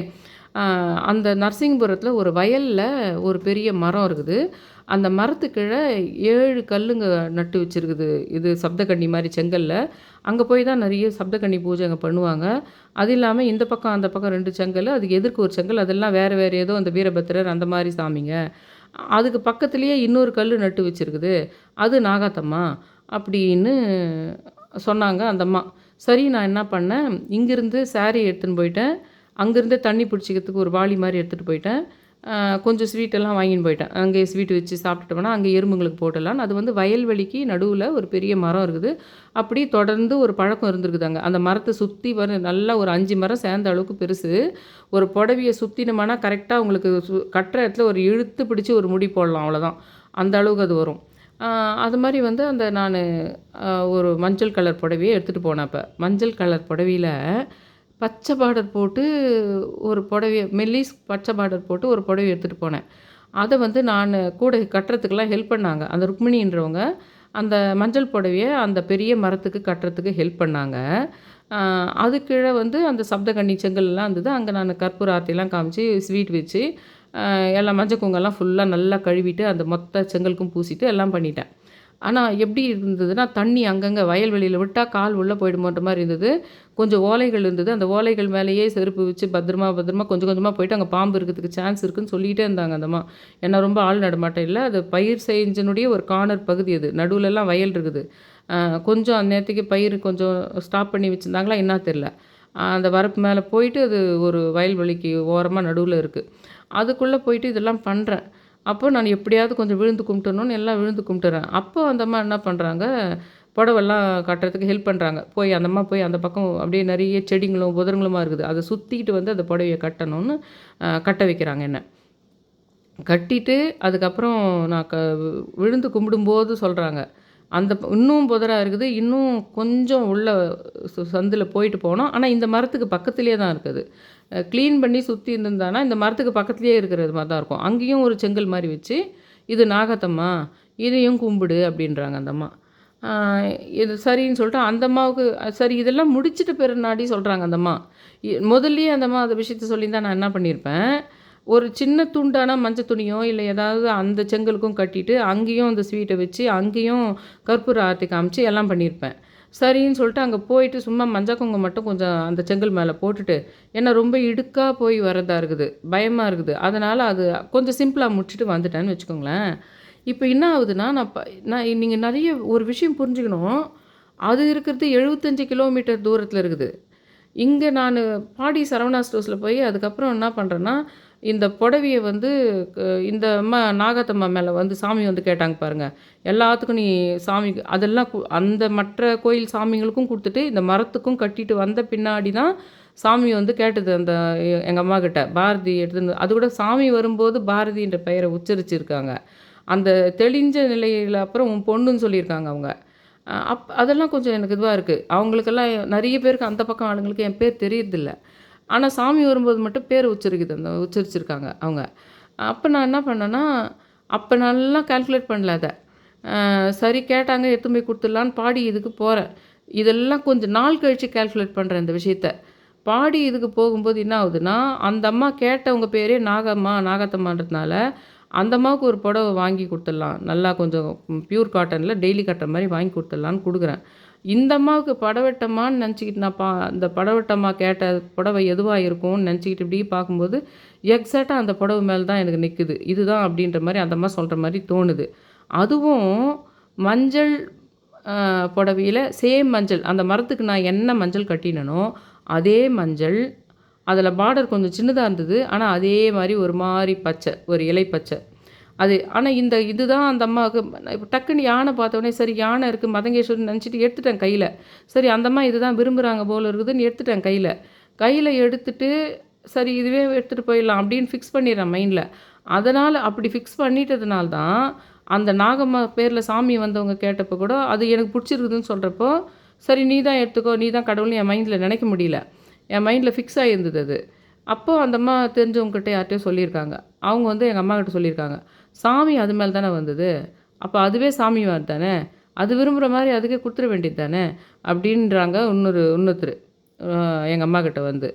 அ அந்த நரசிங்கபுரத்தில ஒரு வயல்ல ஒரு பெரிய மரம் இருக்குது. அந்த மரத்துக்கு கீழ 7 கல்லுங்க நட்டு வச்சிருக்குது. இது சப்தகன்னி மாரி செங்கல்ல. அங்க போய் தான் நெறைய சப்தகன்னி பூஜை அங்க பண்ணுவாங்க. அது இல்லாம இந்த பக்கம், அந்த பக்கம் 2 செங்கலு, அதுக்கு எதிர்க்க ஒரு செங்கல். அதெல்லாம் வேற வேற ஏதோ அந்த வீரபத்திரர் அந்த மாரி சாமிங்க. அதுக்கு பக்கத்திலேயே இன்னொரு கல்லு நட்டு வச்சிருக்குது. அது நாகாத்தம்மா அப்படின்னு சொன்னாங்க அந்த அம்மா. சரி நான் என்ன பண்ணேன், இங்கிருந்து சாரி எடுத்துன்னு போயிட்டேன். அங்கருந்தே தண்ணி பிடிச்சிக்கிறதுக்கு ஒரு வாளி மாரி எடுத்துட்டு போயிட்டேன். கொஞ்சம் ஸ்வீட்டெல்லாம் வாங்கின்னு போயிட்டேன். அங்கேயே ஸ்வீட் வச்சு சாப்பிட்டுட்டோம்னா, அங்கே எறும்புங்களுக்கு போட்டுடலான்னு. அது வந்து வயல்வெளிக்கு நடுவுல ஒரு பெரிய மரம் இருக்குது. அப்படி தொடர்ந்து ஒரு பழக்கம் இருந்திருக்குது அங்க. அந்த மரத்த சுத்தி நல்லா ஒரு 5 மரம் சேர்ந்த அளவுக்கு பெருசு. ஒரு புடவைய சுத்தினோம்னா கரெக்ட்டா உங்களுக்கு கட்டுற இடத்துல ஒரு இழுத்து பிடிச்சு ஒரு முடி போடலாம் அவ்வளோதான். அந்த அளவுக்கு அது வரும். அ அது மாரி வந்து அந்த நானு ஒரு மஞ்சள் கலர் புடவைய எடுத்துட்டு போனேன் அப்ப. மஞ்சள் கலர் புடவையில பச்சை பார்டர் போட்டு ஒரு புடவைய பச்சை பார்டர் போட்டு ஒரு புடவைய எடுத்துட்டு போனேன். அத வந்து நானு கூட கட்டுறதுக்கெல்லாம் ஹெல்ப் பண்ணாங்க. அந்த ருக்மிணின்றவங்க, அந்த மஞ்சள் புடவைய அந்த பெரிய மரத்துக்கு கட்டுறதுக்கு ஹெல்ப் பண்ணாங்க. அ அதுக்கு கீழ வந்து அந்த சப்தகன்னி செங்கல்லாம் இருந்தது. அங்க நான் கற்பூர ஆரத்திலாம் காமிச்சு, ஸ்வீட் வச்சு, எல்லாம் மஞ்சள் குங்குமம்லாம் ஃபுல்லா நல்லா கழுவிட்டு, அந்த மொத்த செங்கலுக்கும் பூசிட்டு எல்லாம் பண்ணிட்டேன். ஆனா எப்படி இருந்ததுன்னா, தண்ணி அங்கங்க வயல்வெளியில விட்டா கால் உள்ள போயிடுமோன்ற மாரி இருந்தது. கொஞ்சம் ஓலைகள் இருந்தது. அந்த ஓலைகள் மேலேயே செருப்பு வச்சு பத்திரமா, பத்திரமா கொஞ்சம் கொஞ்சமா போயிட்டு அங்க பாம்பு இருக்கிறதுக்கு சான்ஸ் இருக்குன்னு சொல்லிட்டே இருந்தாங்க அந்த அம்மா. ஏன்னா ரொம்ப ஆள் நடமாட்டம் இல்ல. அது பயிர் செஞ்சனுடைய ஒரு கார்னர் பகுதி அது. நடுவுலலாம் வயல் இருக்குது. அ கொஞ்சம் அந்நேரத்துக்கு பயிர் கொஞ்சம் ஸ்டாப் பண்ணி வச்சிருந்தாங்களா என்னா தெர்ல. அந்த வரப்பு மேல போயிட்டு அது ஒரு வயல்வெளிக்கு ஓரமா நடுவுல இருக்கு. அதுக்குள்ள போயிட்டு இதெல்லாம் பண்றேன். அப்போ நான் எப்படியாவது கொஞ்சம் விழுந்து கும்பிட்டுறணும்னு எல்லாம் விழுந்து கும்பிட்டுறேன். அப்போ அந்த அம்மா என்ன பண்றாங்க, புடவெல்லாம் கட்டுறதுக்கு ஹெல்ப் பண்றாங்க. போய் அந்த அம்மா போய் அந்த பக்கம் அப்படியே நெறைய செடிங்களும், புதருங்களுமா இருக்குது. அத சுத்திக்கிட்டு வந்து அந்த புடவைய கட்டணும்னு கட்ட வைக்கிறாங்க என்ன. கட்டிட்டு அதுக்கப்புறம் நான் விழுந்து கும்பிடும்போது சொல்றாங்க. அந்த இன்னும் புதரா இருக்குது. இன்னும் கொஞ்சம் உள்ள சந்துல போயிட்டு போனோம். ஆனா இந்த மரத்துக்கு பக்கத்திலேயே தான் இருக்குது. கிளீன் பண்ணி சுத்தி இருந்திருந்தான்னா, இந்த மரத்துக்கு பக்கத்திலேயே இருக்கிறது மாரி தான் இருக்கும். அங்கேயும் ஒரு செங்கல் மாரி வச்சு, "இது நாகத்தம்மா, இதையும் கும்பிடு" அப்படின்றாங்க அந்த அம்மா. ஆ இது சரின்னு சொல்லிட்டு அந்த அம்மாவுக்கு சரி இதெல்லாம் முடிச்சிட்ட பிறனாடி சொல்றாங்க அந்த அம்மா. முதல்லயே அந்த அம்மா அந்த விஷயத்த சொல்லியிருந்தா நான் என்ன பண்ணியிருப்பேன், ஒரு சின்ன துண்டான மஞ்ச துணியோ, இல்ல ஏதாவது அந்த செங்கலுக்கும் கட்டிட்டு, அங்கேயும் அந்த ஸ்வீட்ட வச்சு, அங்கேயும் கற்பூர ஆரத்தி காமிச்சு எல்லாம் பண்ணியிருப்பேன். சரின்னு சொல்லிட்டு அங்க போயிட்டு சும்மா மஞ்சள் குங்குமம் மட்டும் கொஞ்சம் அந்த செங்கல் மேல போட்டுட்டு, ஏன்னா ரொம்ப இடுக்கா போய் வரதா இருக்குது. பயமா இருக்குது. அதனால அது கொஞ்சம் சிம்பிளா முடிச்சுட்டு வந்துட்டேன்னு வச்சுக்கோங்களேன். இப்ப என்ன ஆகுதுன்னா, நான் நீங்க நெறைய ஒரு விஷயம் புரிஞ்சுக்கணும். அது இருக்கிறது 75 கிலோமீட்டர் தூரத்தில இருக்குது. இங்க நானு பாடி சரவணா ஸ்டோர்ஸ்ல போய் அதுக்கப்புறம் என்ன பண்றேன்னா, இந்த புடவைய வந்து இந்த அம்மா நாகாத்தம்மா மேல வந்து சாமி வந்து கேட்டாங்க பாருங்க. எல்லாத்துக்கும் நீ சாமிக்கு அதெல்லாம் அந்த மற்ற கோயில் சாமிங்களுக்கும் குடுத்துட்டு, இந்த மரத்துக்கும் கட்டிட்டு வந்த பின்னாடி தான் சாமி வந்து கேட்டது அந்த எங்க அம்மாகிட்ட. பாரதி எடுத்துன்னு அது கூட சாமி வரும்போது பாரதின்ற பெயர உச்சரிச்சிருக்காங்க. அந்த தெளிஞ்ச நிலையில அப்புறம் உன் பொண்ணுன்னு சொல்லியிருக்காங்க அவங்க. அதெல்லாம் கொஞ்சம் எனக்கு இதுவா இருக்கு. அவங்களுக்கெல்லாம் நெறைய பேருக்கு அந்த பக்கம் ஆளுங்களுக்கு என் பேர் தெரியறதில்ல. ஆனா சாமி வரும்போது மட்டும் பேர் உச்சரிச்சிருக்காங்க அவங்க. அப்ப நான் என்ன பண்ணேன்னா, அப்ப நல்லா கால்குலேட் பண்ணல அத. சரி கேட்டாங்க எடுத்துன்னு போய் குடுத்துடலான்னு பாடி இதுக்கு போறேன். இதெல்லாம் கொஞ்சம் நாள் கழிச்சு கால்குலேட் பண்றேன் இந்த விஷயத்த. பாடி இதுக்கு போகும்போது என்ன ஆகுதுன்னா, அந்த அம்மா கேட்டவங்க பேரே நாகம்மா, நாகத்தம்மான்றதுனால, அந்த அம்மாவுக்கு ஒரு புடவ வாங்கி குடுத்துடலாம். நல்லா கொஞ்சம் பியூர் காட்டன்ல டெய்லி கட்டுற மாரி வாங்கி குடுத்துடலான்னு குடுக்குறேன். இந்த அம்மாவுக்கு படவட்டம்மான்னு நெனச்சுக்கிட்டு நான் அந்த படவட்டம்மா கேட்ட புடவ எதுவா இருக்கும்னு நெனச்சுக்கிட்டு இப்படி பார்க்கும்போது, எக்ஸாக்ட்டா அந்த புடவ மேல தான் எனக்கு நிக்குது. இதுதான் அப்படின்ற மாரி அந்த அம்மா சொல்ற மாரி தோணுது. அதுவும் மஞ்சள் புடவையில சேம் மஞ்சள். அந்த மரத்துக்கு நான் என்ன மஞ்சள் கட்டினனோ, அதே மஞ்சள். அதில பார்டர் கொஞ்சம் சின்னதா இருந்தது. ஆனா, அதே மாரி ஒரு மாரி பச்சை. ஒரு இலை பச்சை. அது ஆனா இதுதான் அந்த அம்மாவுக்கு இப்ப டக்குன்னு யானை பார்த்தோனே, சரி யானை இருக்கு மதங்கேஸ்வரின்னு நெனச்சுட்டு எடுத்துட்டேன் கையில. சரி அந்த அம்மா இதுதான் விரும்புறாங்க போல இருக்குதுன்னு எடுத்துட்டேன் கையில. கையில எடுத்துட்டு, சரி இதுவே எடுத்துட்டு போயிடலாம் அப்படின்னு ஃபிக்ஸ் பண்ணிடுறேன் மைண்ட்ல. அதனால அப்படி ஃபிக்ஸ் பண்ணிட்டதுனால தான், அந்த நாகம்மா பேர்ல சாமி வந்தவங்க கேட்டப்போ கூட, அது எனக்கு புடிச்சிருக்குதுன்னு சொல்றப்போ, சரி நீ தான் எடுத்துக்கோ, நீ தான் கடவுள்னு என் மைண்ட்ல நெனைக்க முடியல. என் மைண்ட்ல ஃபிக்ஸ் ஆகியிருந்தது அது. அப்போ அந்த அம்மா தெரிஞ்சவங்ககிட்ட யார்ட்டயோ சொல்லியிருக்காங்க. அவங்க வந்து எங்க அம்மாகிட்ட சொல்லியிருக்காங்க. சாமி அது மேல தானே வந்தது. அப்ப அதுவே சாமி மாரி தானே. அது விரும்புற மாரி அதுக்கே குடுத்துற வேண்டியது தானே. அப்படின்றாங்க இன்னொருத்தரு. எங்க அம்மாகிட்ட வந்து.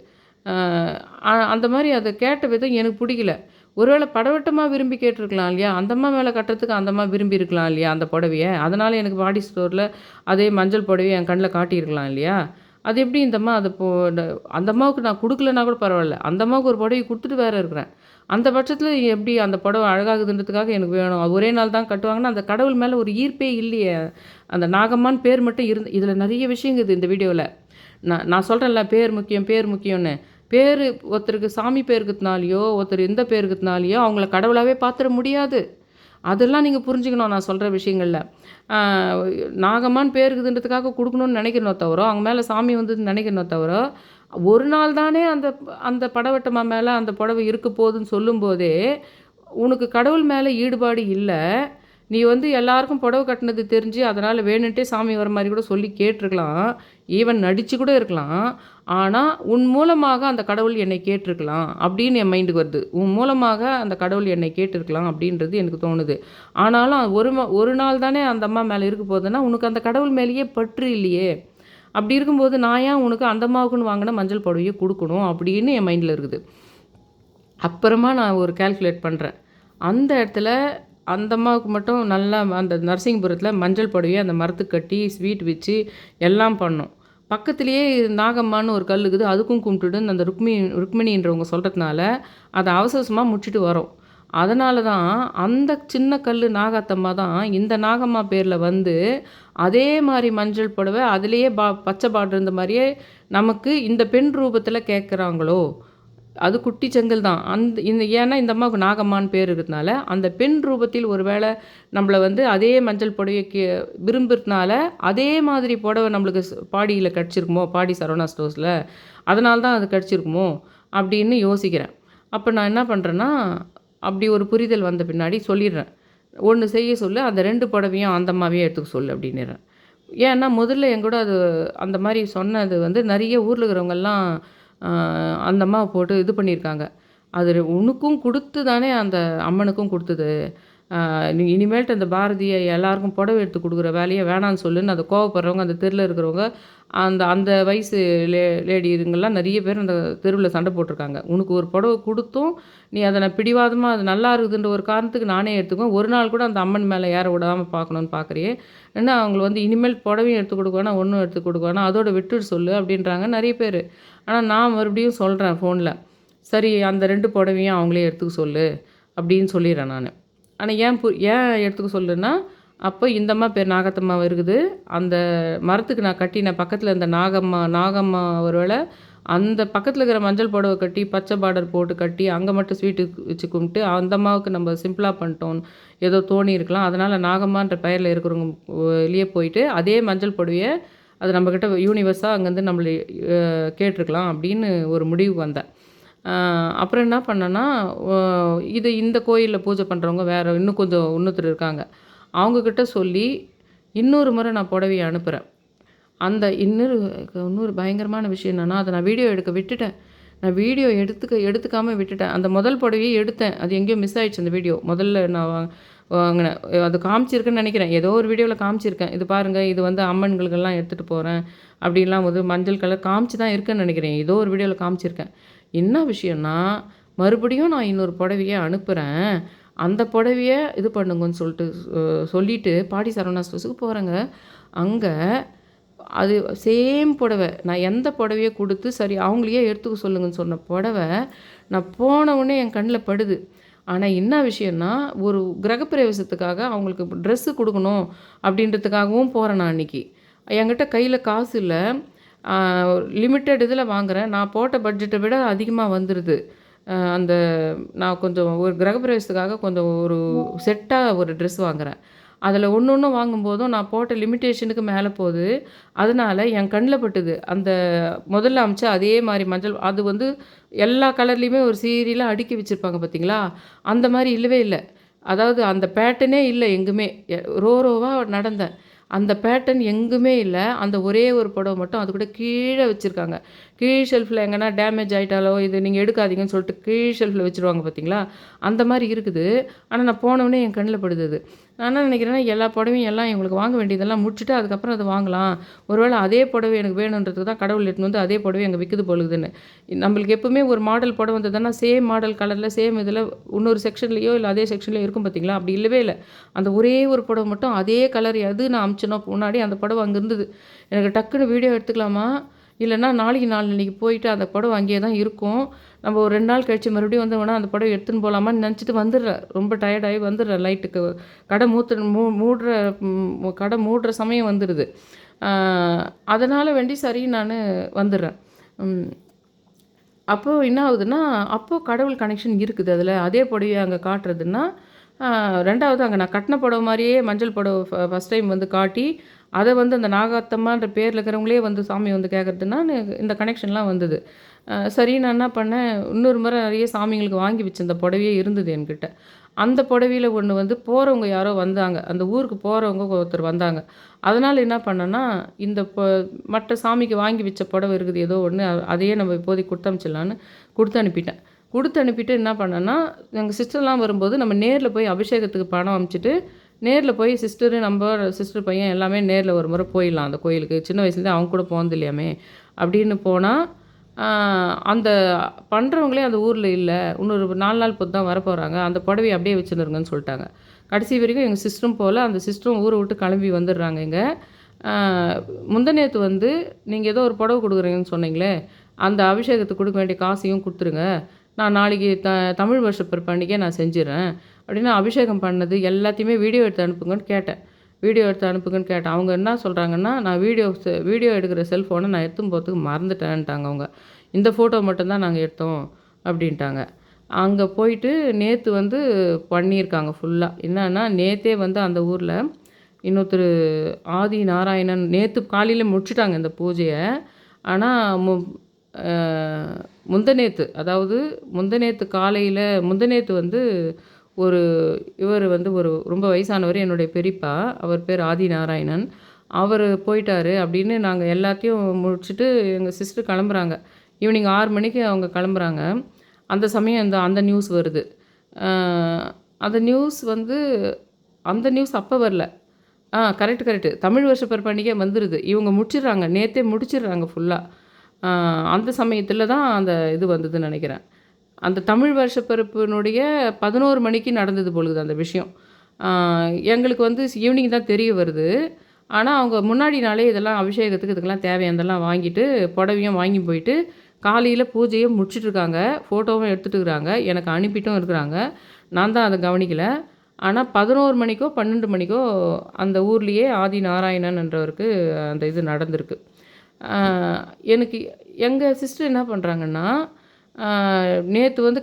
அ அந்த மாரி அத கேட்ட விதம் எனக்கு புடிக்கல. ஒருவேள படவட்டமா விரும்பி கேட்டுருக்கலாம் இல்லையா? அந்த அம்மா மேல கட்டுறதுக்கு அந்த அம்மா விரும்பி இருக்கலாம் இல்லையா? அந்த புடவைய. அதனால எனக்கு பாடி ஸ்டோர்ல அதே மஞ்சள் புடவைய என் கண்ல காட்டியிருக்கலாம் இல்லையா? அது எப்படி இந்த அம்மா அது அந்த அம்மாவுக்கு நான் குடுக்கலன்னா கூட பரவால்ல. அந்த அம்மாவுக்கு ஒரு புடவைய குடுத்துட்டு வேற இருக்கிறேன். அந்த பட்சத்தில எப்படி அந்த புடவ அழகாகுதுன்றதுக்காக எனக்கு வேணும். ஒரே நாள் தான் கட்டுவாங்கன்னா, அந்த கடவுள் மேல ஒரு ஈர்ப்பே இல்லையே. அந்த நாகம்மான்னு பேர் மட்டும் இதில நெறைய விஷயம் இருக்குது இந்த வீடியோல. நான் நான் சொல்றேன்ல பேர் முக்கியம், பேர் முக்கியம்னு. பேரு ஒருத்தருக்கு சாமி பேர் இருக்கிறதுனாலயோ, ஒருத்தர் எந்த பேர் இருக்கிறதுனாலயோ அவங்கள கடவுளாவே பார்த்துற முடியாது. அதெல்லாம் நீங்க புரிஞ்சுக்கணும் நான் சொல்ற விஷயங்கள்ல. ஆ நாகம்மான்னு பேர் இருக்குதுன்றதுக்காக குடுக்கணும்னு நெனைக்கிறனோ தவிர, அவங்க மேல சாமி வந்ததுன்னு நெனைக்கிறனோ தவிர, ஒரு நாள் தானே அந்த அந்த படவட்டமா மேல அந்த புடவை இருக்க போதுன்னு சொல்லும்போதே, உனக்கு கடவுள் மேல ஈடுபாடு இல்ல. நீ வந்து எல்லாருக்கும் புடவ கட்டினது தெரிஞ்சு, அதனால வேணுன்ட்டே சாமி வர மாரி கூட சொல்லி கேட்டுருக்கலாம். ஈவன் நடிச்சு கூட இருக்கலாம். ஆனா, உன் மூலமாக அந்த கடவுள் என்னை கேட்டுருக்கலாம். அப்படின்னு என் மைண்டுக்கு வருது. உன் மூலமாக அந்த கடவுள் என்னை கேட்டுருக்கலாம் அப்படின்றது எனக்கு தோணுது. ஆனாலும் ஒரு நாள் தானே அந்த அம்மா மேல இருக்க போதுன்னா, உனக்கு அந்த கடவுள் மேலேயே பற்று இல்லையே! அப்படி இருக்கும்போது நான் ஏன் உனக்கு அந்த அம்மாவுக்குன்னு வாங்கின மஞ்சள் புடவையை கொடுக்கணும் அப்படின்னு என் மைண்டில் இருக்குது. அப்புறமா நான் ஒரு கால்குலேட் பண்ணுறேன். அந்த இடத்துல அந்த அம்மாவுக்கு மட்டும் நல்லா அந்த நரசிங்கபுரத்தில் மஞ்சள் புடவையை அந்த மரத்துக்கு கட்டி ஸ்வீட் வச்சு எல்லாம் பண்ணோம். பக்கத்துலேயே நாகம்மான்னு ஒரு கல் இருக்குது, அதுக்கும் கும்பிட்டுட்டு அந்த ருக்மிணின்றவங்க சொல்கிறதுனால அதை அவசரமாக முடிச்சுட்டு வரோம். அதனால தான் அந்த சின்ன கல் நாகாத்தம்மா தான் இந்த நாகம்மா பேரில் வந்து அதே மாதிரி மஞ்சள் புடவை அதுலேயே பச்சை பார்டர் இருந்த மாதிரியே நமக்கு இந்த பெண் ரூபத்தில் கேட்குறாங்களோ. அது குட்டி செங்கல் தான். ஏன்னா இந்த அம்மாவுக்கு நாகம்மான்னு பேர் இருக்கிறதுனால அந்த பெண் ரூபத்தில் ஒரு வேளை நம்மளை வந்து அதே மஞ்சள் புடவைக்கு விரும்புறதுனால அதே மாதிரி புடவை நம்மளுக்கு பாடியில் கிடச்சிருக்குமோ, பாடி சரவணா ஸ்டோர்ஸில், அதனால தான் அது கிடச்சிருக்குமோ அப்படின்னு யோசிக்கிறேன். அப்போ நான் என்ன பண்ணுறேன்னா, அப்படி ஒரு புரிதல் வந்த பின்னாடி சொல்லிடுறேன். ஒன்று செய்ய சொல்லு, அந்த 2 புடவையும் அந்த அம்மாவையே எடுத்துக்க சொல்லு அப்படின்னுறேன். ஏன்னா முதல்ல எங்கூட அது அந்த மாதிரி சொன்னது வந்து நிறைய ஊரில் இருக்கிறவங்கெல்லாம் அந்த அம்மாவை போட்டு இது பண்ணியிருக்காங்க. அது உனக்கும் கொடுத்து தானே அந்த அம்மனுக்கும் கொடுத்தது. நீ இனிமேல்ட்டு அந்த பாரதியை எல்லாருக்கும் புடவை எடுத்து கொடுக்குற வேலையை வேணான்னு சொல்லுன்னு அதை கோவப்படுறவங்க அந்த தெருவில் இருக்கிறவங்க அந்த அந்த வயசு லேடிங்கெல்லாம் நிறைய பேர் அந்த தெருவில் சண்டை போட்டிருக்காங்க. உனக்கு ஒரு புடவை கொடுத்தும் நீ அதை நான் பிடிவாதமாக அது நல்லா இருக்குதுன்ற ஒரு காரணத்துக்கு நானே எடுத்துக்குவேன். ஒரு நாள் கூட அந்த அம்மன் மேலே ஏற விடாமல் பார்க்கணுன்னு பார்க்குறியே. ஏன்னா அவங்கள வந்து இனிமேல் புடவையும் எடுத்து கொடுக்க ஒன்றும் எடுத்து கொடுக்க அதோட விட்டுட்டு சொல்லு அப்படின்றாங்க நிறைய பேர். ஆனால் நான் மறுபடியும் சொல்கிறேன் ஃபோனில், சரி அந்த 2 புடவையும் அவங்களே எடுத்துக்க சொல்லு அப்படின்னு சொல்லிடுறேன் நான். ஆனால் ஏன் எடுத்துக்க சொல்லுன்னா, அப்போ இந்த அம்மா பேர் நாகத்தம்மா இருக்குது. அந்த மரத்துக்கு நான் கட்டினேன் பக்கத்தில் இந்த நாகம்மா ஒரு வேளை அந்த பக்கத்தில் இருக்கிற மஞ்சள் புடவை கட்டி பச்சை பார்டர் போட்டு கட்டி அங்கே மட்டும் ஸ்வீட்டு வச்சு கும்பிட்டு அந்த அம்மாவுக்கு நம்ம சிம்பிளாக பண்ணிட்டோம் ஏதோ தோணி இருக்கலாம். அதனால் நாகம்மான்ற பெயரில் இருக்கிறவங்க வெளியே போயிட்டு அதே மஞ்சள் புடவையை அது நம்மக்கிட்ட யூனிவர்ஸாக அங்கேருந்து நம்மளை கேட்டிருக்கலாம் அப்படின்னு ஒரு முடிவுக்கு வந்தேன். அப்புறம் என்ன பண்ணேன்னா, இந்த கோயிலில் பூஜை பண்ணுறவங்க வேறு இன்னொருத்தர் இருக்காங்க. அவங்கக்கிட்ட சொல்லி இன்னொரு முறை நான் புடவைய அனுப்புகிறேன். அந்த இன்னொரு பயங்கரமான விஷயம் என்னென்னா, அதை நான் வீடியோ எடுக்க விட்டுட்டேன். நான் வீடியோ எடுத்துக்காமல் விட்டுட்டேன். அந்த முதல் புடவையே எடுத்தேன். அது எங்கேயோ மிஸ் ஆயிடுச்சு அந்த வீடியோ. முதல்ல நான் வாங்கினேன். அது காமிச்சிருக்குன்னு நினைக்கிறேன். ஏதோ ஒரு வீடியோவில் காமிச்சிருக்கேன். இது பாருங்கள், இது வந்து அம்மன்களுக்கெல்லாம் எடுத்துகிட்டு போகிறேன் அப்படின்லாம் வந்து மஞ்சள் கலர் காமிச்சு தான் இருக்குன்னு நினைக்கிறேன். ஏதோ ஒரு வீடியோவில் காமிச்சிருக்கேன். என்ன விஷயம்னா, மறுபடியும் நான் இன்னொரு புடவைய அனுப்புகிறேன். அந்த புடவைய இது பண்ணுங்கன்னு சொல்லிட்டு பாடி சரவணா ஸ்டோர்ஸுக்கு போகிறேங்க. அங்கே அது சேம் புடவை நான் எந்த புடவைய கொடுத்து சரி அவங்களையே எடுத்துக்க சொல்லுங்கன்னு சொன்ன புடவை நான் போன உடனே என் கண்ணில் படுது. ஆனால் என்ன விஷயம்னா, ஒரு கிரகப்பிரவேசத்துக்காக அவங்களுக்கு ட்ரெஸ்ஸு கொடுக்கணும் அப்படின்றதுக்காகவும் போகிறேன் நான் அன்றைக்கி. என்கிட்ட கையில் காசு இல்லை. லிமிட்டட் இதில் வாங்குகிறேன். நான் போட்ட பட்ஜெட்டை விட அதிகமாக வந்துடுது. அந்த நான் கொஞ்சம் ஒரு கிரகப்பிரவேசத்துக்காக கொஞ்சம் ஒரு செட்டாக ஒரு ட்ரெஸ் வாங்குகிறேன். அதில் ஒன்று வாங்கும்போதும் நான் போட்ட லிமிட்டேஷனுக்கு மேலே போகுது. அதனால் என் கண்ணில் பட்டுது. அந்த முதல்ல அமிச்ச அதே மாதிரி மஞ்சள் அது வந்து எல்லா கலர்லேயுமே ஒரு சீரியலாக அடுக்கி வச்சுருப்பாங்க பார்த்தீங்களா? அந்த மாதிரி இல்லவே இல்லை. அதாவது அந்த பேட்டர்னே இல்லை எங்குமே. ரோவாக நடந்தேன். அந்த பேட்டர்ன் எங்குமே இல்லை. அந்த ஒரே ஒரு புடவை மட்டும் அது கூட கீழே வச்சுருக்காங்க. கீழ் ஷெல்ஃபில் எங்கன்னா டேமேஜ் ஆகிட்டாலோ இது நீங்கள் எடுக்காதீங்கன்னு சொல்லிட்டு கீழ் ஷெல்ஃபில் வச்சுருவாங்க பார்த்தீங்களா? அந்த மாதிரி இருக்குது. ஆனால் நான் போனவுடனே என் கண்ணில் படுது. நான் என்ன நினைக்கிறேன்னா, எல்லா புடவையும் எல்லாம் இவங்களுக்கு வாங்க வேண்டியதெல்லாம் முடிச்சுட்டு அதுக்கப்புறம் அதை வாங்கலாம். ஒருவேளை அதே புடவை எனக்கு வேணுன்றதுக்கு தான் கடவுள் எடுத்துன்னு வந்து அதே புடவை எங்கே விற்குது போலுதுன்னு. நம்மளுக்கு எப்பவுமே ஒரு மாடல் புடவை வந்ததுன்னா சேம் மாடல் கலரில் சேம் இதில் இன்னொரு செக்ஷன்லேயோ இல்லை அதே செக்ஷன்லேயோ இருக்கும் பார்த்தீங்களா? அப்படி இல்லவே இல்லை. அந்த ஒரே ஒரு புடவை மட்டும் அதே கலர் எது நான் அமிச்சனோ முன்னாடி அந்த புடவை அங்கே இருந்தது. எனக்கு டக்குன்னு வீடியோ எடுத்துக்கலாமா? இல்லைன்னா நாளைக்கு போயிட்டு அந்த புடவை அங்கேயே தான் இருக்கும். நம்ம ஒரு 2 நாள் கழித்து மறுபடியும் வந்து வேணால் அந்த புடவை எடுத்துன்னு போகலாமான்னு நினச்சிட்டு வந்துடுறேன். ரொம்ப டயர்டாகி வந்துடுறேன். லைட்டுக்கு கடை மூடுற சமயம் வந்துடுது. அதனால் வேண்டி சரி நான் வந்துடுறேன். அப்போது என்ன ஆகுதுன்னா, அப்போது கடவுள் கனெக்ஷன் இருக்குது அதில். அதே புடவையை அங்கே காட்டுறதுன்னா, 2வது அங்கே நான் கட்டின புடவை மாதிரியே மஞ்சள் புடவை ஃபஸ்ட் டைம் வந்து காட்டி அதை வந்து அந்த நாகாத்தம்மான்ற பேரில் இருக்கிறவங்களே வந்து சாமி வந்து கேட்குறதுன்னா இந்த கனெக்ஷன்லாம் வந்தது. சரி நான் என்ன பண்ணேன், இன்னொரு முறை நிறைய சாமிங்களுக்கு வாங்கி வச்ச இந்த புடவையே இருந்தது என்கிட்ட. அந்த புடவையில் ஒன்று வந்து போகிறவங்க யாரோ வந்தாங்க. அந்த ஊருக்கு போகிறவங்க ஒருத்தர் வந்தாங்க. அதனால் என்ன பண்ணேன்னா, இந்த மற்ற சாமிக்கு வாங்கி வச்ச புடவை இருக்குது ஏதோ ஒன்று, அதையே நம்ம இப்போதைக்கு கொடுத்து அனுப்பிட்டு என்ன பண்ணேன்னா, எங்கள் சிஸ்டர்லாம் வரும்போது நம்ம நேரில் போய் அபிஷேகத்துக்கு பணம் அனுப்பிச்சிட்டு நேர்ல போய் சிஸ்டரு சிஸ்டர் பையன் எல்லாமே நேர்ல ஒரு முறை போயிடலாம் அந்த கோயிலுக்கு. சின்ன வயசுலேருந்தே அவங்க கூட போனது இல்லையாமே! அப்படின்னு போனா, அந்த பண்றவங்களே அந்த ஊர்ல இல்ல. இன்னொரு 4 நாள் பொறுத்து தான் வரப்போறாங்க. அந்த புடவைய அப்படியே வச்சுருங்கன்னு சொல்ட்டாங்க. கடைசி வரைக்கும் எங்க சிஸ்டரும் போல. அந்த சிஸ்டரும் ஊர விட்டு கிளம்பி வந்துடுறாங்க இங்க. ஆ முந்தா வந்து நீங்க ஏதோ ஒரு புடவ குடுக்குறீங்கன்னு சொன்னீங்களே, அந்த அபிஷேகத்துக்கு குடுக்க வேண்டிய காசையும் குடுத்துருங்க. நான் நாளைக்கு தமிழ் வருஷ பிறப்பு அன்னைக்கே நான் செஞ்சுர்றேன். அப்படின்னு அபிஷேகம் பண்ணது எல்லாத்தையுமே வீடியோ எடுத்து அனுப்புங்கன்னு கேட்டேன். வீடியோ எடுத்து அனுப்புங்கன்னு கேட்டேன். அவங்க என்ன சொல்றாங்கன்னா, நான் வீடியோ எடுக்கிற செல்ஃபோன நான் எடுத்துன்னு போறதுக்கு மறந்துட்டேன்ட்டாங்க அவங்க. இந்த ஃபோட்டோ மட்டும் தான் நாங்க எடுத்தோம் அப்படின்ட்டாங்க. அங்க போயிட்டு நேத்து வந்து பண்ணியிருக்காங்க ஃபுல்லா. என்னன்னா, நேத்தே வந்து அந்த ஊர்ல இன்னொருத்தரு ஆதி நாராயணன் நேத்து காலையில முடிச்சுட்டாங்க இந்த பூஜைய. ஆனா மு அ முந்தநேத்து அதாவது முந்தநேத்து வந்து ஒரு இவரு வந்து ஒரு ரொம்ப வயசானவரு என்னுடைய பெரியப்பா. அவர் பேர் ஆதி நாராயணன். அவரு போயிட்டாரு அப்படின்னு நாங்க எல்லாத்தையும் முடிச்சுட்டு எங்க சிஸ்டர் கிளம்புறாங்க. ஈவினிங் 6 மணிக்கு அவங்க கிளம்புறாங்க. அந்த சமயம் அந்த நியூஸ் வருது. அ அந்த நியூஸ் வந்து அந்த நியூஸ் அப்ப வரல. கரெக்ட். தமிழ் வருஷ பிறப்பு அன்னைக்கே வந்துருது. இவங்க முடிச்சிடுறாங்க. நேத்தே முடிச்சிடுறாங்க ஃபுல்லா. அ அந்த சமயத்தில தான் அந்த இது வந்ததுன்னு நெனைக்கிறேன். அந்த தமிழ் வருஷ பிறப்பினுடைய 11 மணிக்கு நடந்தது பொழுது அந்த விஷயம். அ எங்களுக்கு வந்து ஈவினிங் தான் தெரிய வருது. ஆனா, அவங்க முன்னாடி நாளே இதெல்லாம் அபிஷேகத்துக்கு இதுக்கெல்லாம் தேவையானதெல்லாம் வாங்கிட்டு, புடவையும் வாங்கி போயிட்டு, காலையில பூஜைய முடிச்சுட்ருக்காங்க. ஃபோட்டோவும் எடுத்துட்டு இருக்கிறாங்க. எனக்கு அனுப்பிட்டும் இருக்கிறாங்க. நான் தான் அத கவனிக்கல. ஆனா 11 மணிக்கோ, 12 மணிக்கோ அந்த ஊர்லயே ஆதி நாராயணன் என்றவருக்கு அந்த இது நடந்திருக்கு. ஆ எனக்கு எங்க சிஸ்டர் என்ன பண்றாங்கன்னா, ஆ நேத்து வந்து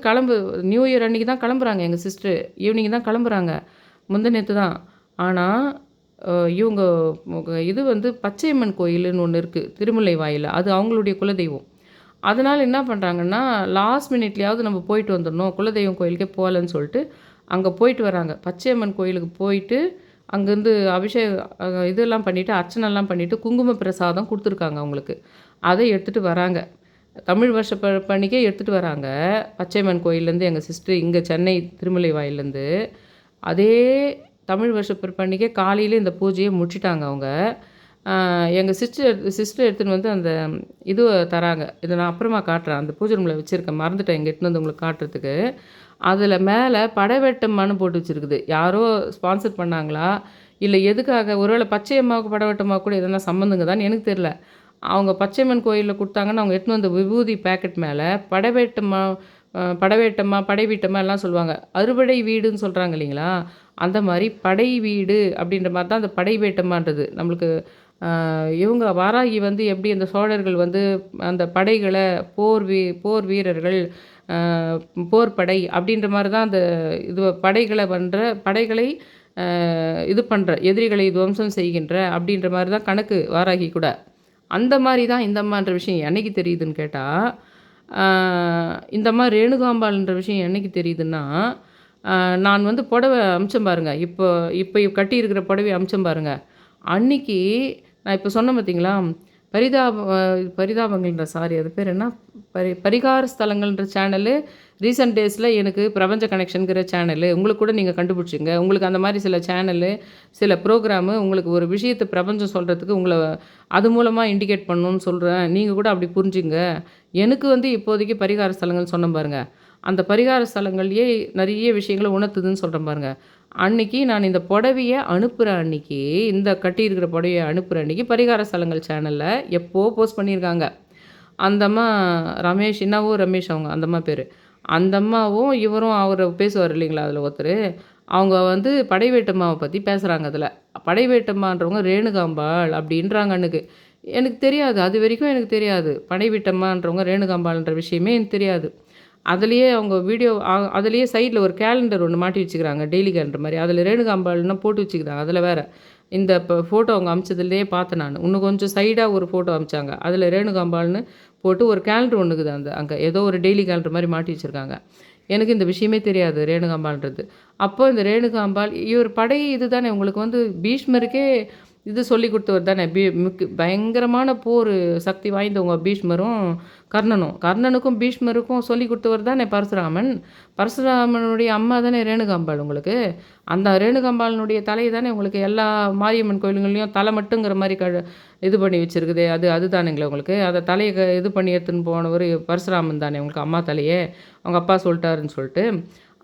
நியூ இயர் அன்னைக்கு தான் கிளம்புறாங்க எங்க சிஸ்டர். ஈவினிங் தான் கிளம்புறாங்க. முந்தா நேத்து தான். ஆனா, இவங்க இது வந்து பச்சையம்மன் கோயிலுன்னு ஒண்ணு இருக்கு. திருமுல்லை வாயில்ல. அது அவங்களுடைய குலதெய்வம். அதனால என்ன பண்றாங்கன்னா, லாஸ்ட் மினிட்லயாவது நம்ம போயிட்டு வந்துடணும். குலதெய்வம் கோயிலுக்கே போகலன்னு சொல்லிட்டு, அங்க போயிட்டு வராங்க. பச்சையம்மன் கோயிலுக்கு போயிட்டு, அங்கேருந்து இதெல்லாம் பண்ணிட்டு, அர்ச்சனைலாம் பண்ணிட்டு, குங்கும பிரசாதம் குடுத்துருக்காங்க அவங்களுக்கு. அதை எடுத்துட்டு வராங்க. தமிழ் வருஷ பிறப்பன்னைக்கே எடுத்துட்டு வராங்க. பச்சையம்மன் கோயில்லேருந்து எங்க சிஸ்டர் இங்க சென்னை திருமலை வாயில்லேருந்து. அதே தமிழ் வருஷ பிறப்பன்னைக்கே காலையில இந்த பூஜைய முடிச்சுட்டாங்க அவங்க. எங்க சிஸ்டர் எடுத்துன்னு வந்து அந்த இதுவ தராங்க. இத நான் அப்புறமா காட்டுறேன். அந்த பூஜை ரூம்ல வச்சிருக்கேன். மறந்துட்டேன் இங்க எடுத்துன்னு வந்து உங்களுக்கு காட்டுறதுக்கு. அதில மேல படவேட்டம்மான்னு போட்டு வச்சிருக்குது. யாரோ ஸ்பான்சர் பண்ணாங்களா? இல்ல எதுக்காக? ஒருவேள பச்சையம்மாவுக்கு படவேட்டம்மா கூட எதனா சம்மந்தங்கதான்னு எனக்கு தெரியல. அவங்க பச்சையம்மன் கோயில்ல குடுத்தாங்கன்னு அவங்க எடுத்துன்னு வந்த விபூதி பேக்கெட் மேல படவேட்டம்மா, படவேட்டம்மா, படைவீட்டம்மா எல்லாம் சொல்லுவாங்க. அறுபடை வீடுன்னு சொல்றாங்க இல்லைங்களா? அந்த மாரி படை வீடு அப்படின்ற மாரி தான் அந்த படைவேட்டம்மான்றது. நம்மளுக்கு இவங்க வாராகி வந்து எப்படி அந்த சோழர்கள் வந்து அந்த படைகள போர் வீரர்கள், அ போர் படை அப்படின்ற மாரி தான் அந்த படைகளை இது பண்ற, எதிரிகளை துவம்சம் செய்கின்ற அப்படின்ற மாரி தான் கணக்கு வாராகி கூட. அந்த மாரி தான் இந்த அம்மான்ற விஷயம் என்னைக்கு தெரியுதுன்னு கேட்டா, ஆ இந்த அம்மா ரேணுகாம்பாள்ன்ற விஷயம் என்னைக்கு தெரியுதுன்னா, ஆ நான் வந்து புடவ அனுப்பிச்சேன் பாருங்க. இப்போ கட்டியிருக்கிற புடவைய அனுப்பிச்சேன் பாருங்க. அன்னைக்கு நான் இப்போ சொன்னேன் பார்த்தீங்களா? பரிதாப பரிதாபங்கள்ன்ற சாரி அது பேர் என்ன? பரிகார ஸ்தலங்கள்ன்ற சேனலு ரீசென்ட் டேஸில எனக்கு பிரபஞ்ச கனெக்ஷன்ங்கிற சேனலு உங்களுக்கு கூட நீங்க கண்டுபிடிச்சுங்க. உங்களுக்கு அந்த மாரி சில சேனலு, சில ப்ரோகிராமு உங்களுக்கு ஒரு விஷயத்த பிரபஞ்சம் சொல்றதுக்கு அது மூலமா இண்டிகேட் பண்ணணும்னு சொல்றேன். நீங்க கூட அப்படி புரிஞ்சுங்க. எனக்கு வந்து இப்போதைக்கு பரிகார ஸ்தலங்கள் சொன்னேன் பாருங்க. அந்த பரிகார ஸ்தலங்கள்லயே நெறைய விஷயங்கள உணர்த்துதுன்னு சொல்றேன் பாருங்க. அன்னைக்கு நான் இந்த புடவைய அனுப்புற அன்னைக்கு, இந்த கட்டியிருக்கிற புடவைய அனுப்புற அன்னைக்கு பரிகார ஸ்தலங்கள் சேனல்ல எப்போ போஸ்ட் பண்ணியிருக்காங்க. அந்த அம்மா ரமேஷ் என்னவோ ரமேஷ் அவங்க அந்த அம்மா பேரு. அந்த அம்மாவும் இவரும் அவரு பேசுவார் இல்லைங்களா அதில ஒருத்தரு. அவங்க வந்து படைவேட்டம்மாவ பத்தி பேசுறாங்க அதில. படைவேட்டம்மான்றவங்க ரேணுகாம்பாள் அப்படின்றாங்க அன்னைக்கு. எனக்கு தெரியாது. அதுவரைக்கும் எனக்கு தெரியாது. படைவீட்டம்மான்றவங்க ரேணுகாம்பாள்ன்ற விஷயமே எனக்கு தெரியாது. அதிலேயே அவங்க அதிலேயே சைட்ல ஒரு கேலண்டர் ஒண்ணு மாட்டி வச்சுக்கிறாங்க. டெய்லி கேலண்டர் மாரி. அதில ரேணுகாம்பாள்னு போட்டு வச்சுக்கிறாங்க. அதில வேற. இந்த ஃபோட்டோ அவங்க அனுப்பிச்சதுலயே பார்த்தேன் நானு. இன்னும் கொஞ்சம் சைடா ஒரு ஃபோட்டோ அனுப்பிச்சாங்க. அதில ரேணுகாம்பாள்னு போட்டு ஒரு கேலண்டர் ஒண்ணு இருக்குது அங்க. ஏதோ ஒரு டெய்லி கேலண்டர் மாரி மாட்டி வச்சிருக்காங்க. எனக்கு இந்த விஷயமே தெரியாது ரேணுகாம்பாள்ன்றது. அப்போ இந்த ரேணுகாம்பாள் இவர் படை இதுதானே உங்களுக்கு வந்து பீஷ்மருக்கே இது சொல்லிக் குடுத்தவர் தானே. பயங்கரமான போர் சக்தி வாய்ந்தவங்க பீஷ்மரும், கர்ணனும். கர்ணனுக்கும் பீஷ்மருக்கும் சொல்லிக் குடுத்தவர் தானே பரசுராமன். பரசுராமனுடைய அம்மா தானே ரேணுகாம்பாள் உங்களுக்கு. அந்த ரேணுகாம்பாளினுடைய தலை தானே உங்களுக்கு எல்லா மாரியம்மன் கோயிலுங்கள்லையும் தலை மட்டுங்கிற மாரி இது பண்ணி வச்சிருக்குதே. அதுதானுங்களே உங்களுக்கு. அந்த தலைய இது பண்ணி எடுத்துன்னு போனவரு பரசுராமன் தானே உங்களுக்கு அம்மா தலையே. அவங்க அப்பா சொல்ட்டாருன்னு சொல்ட்டு.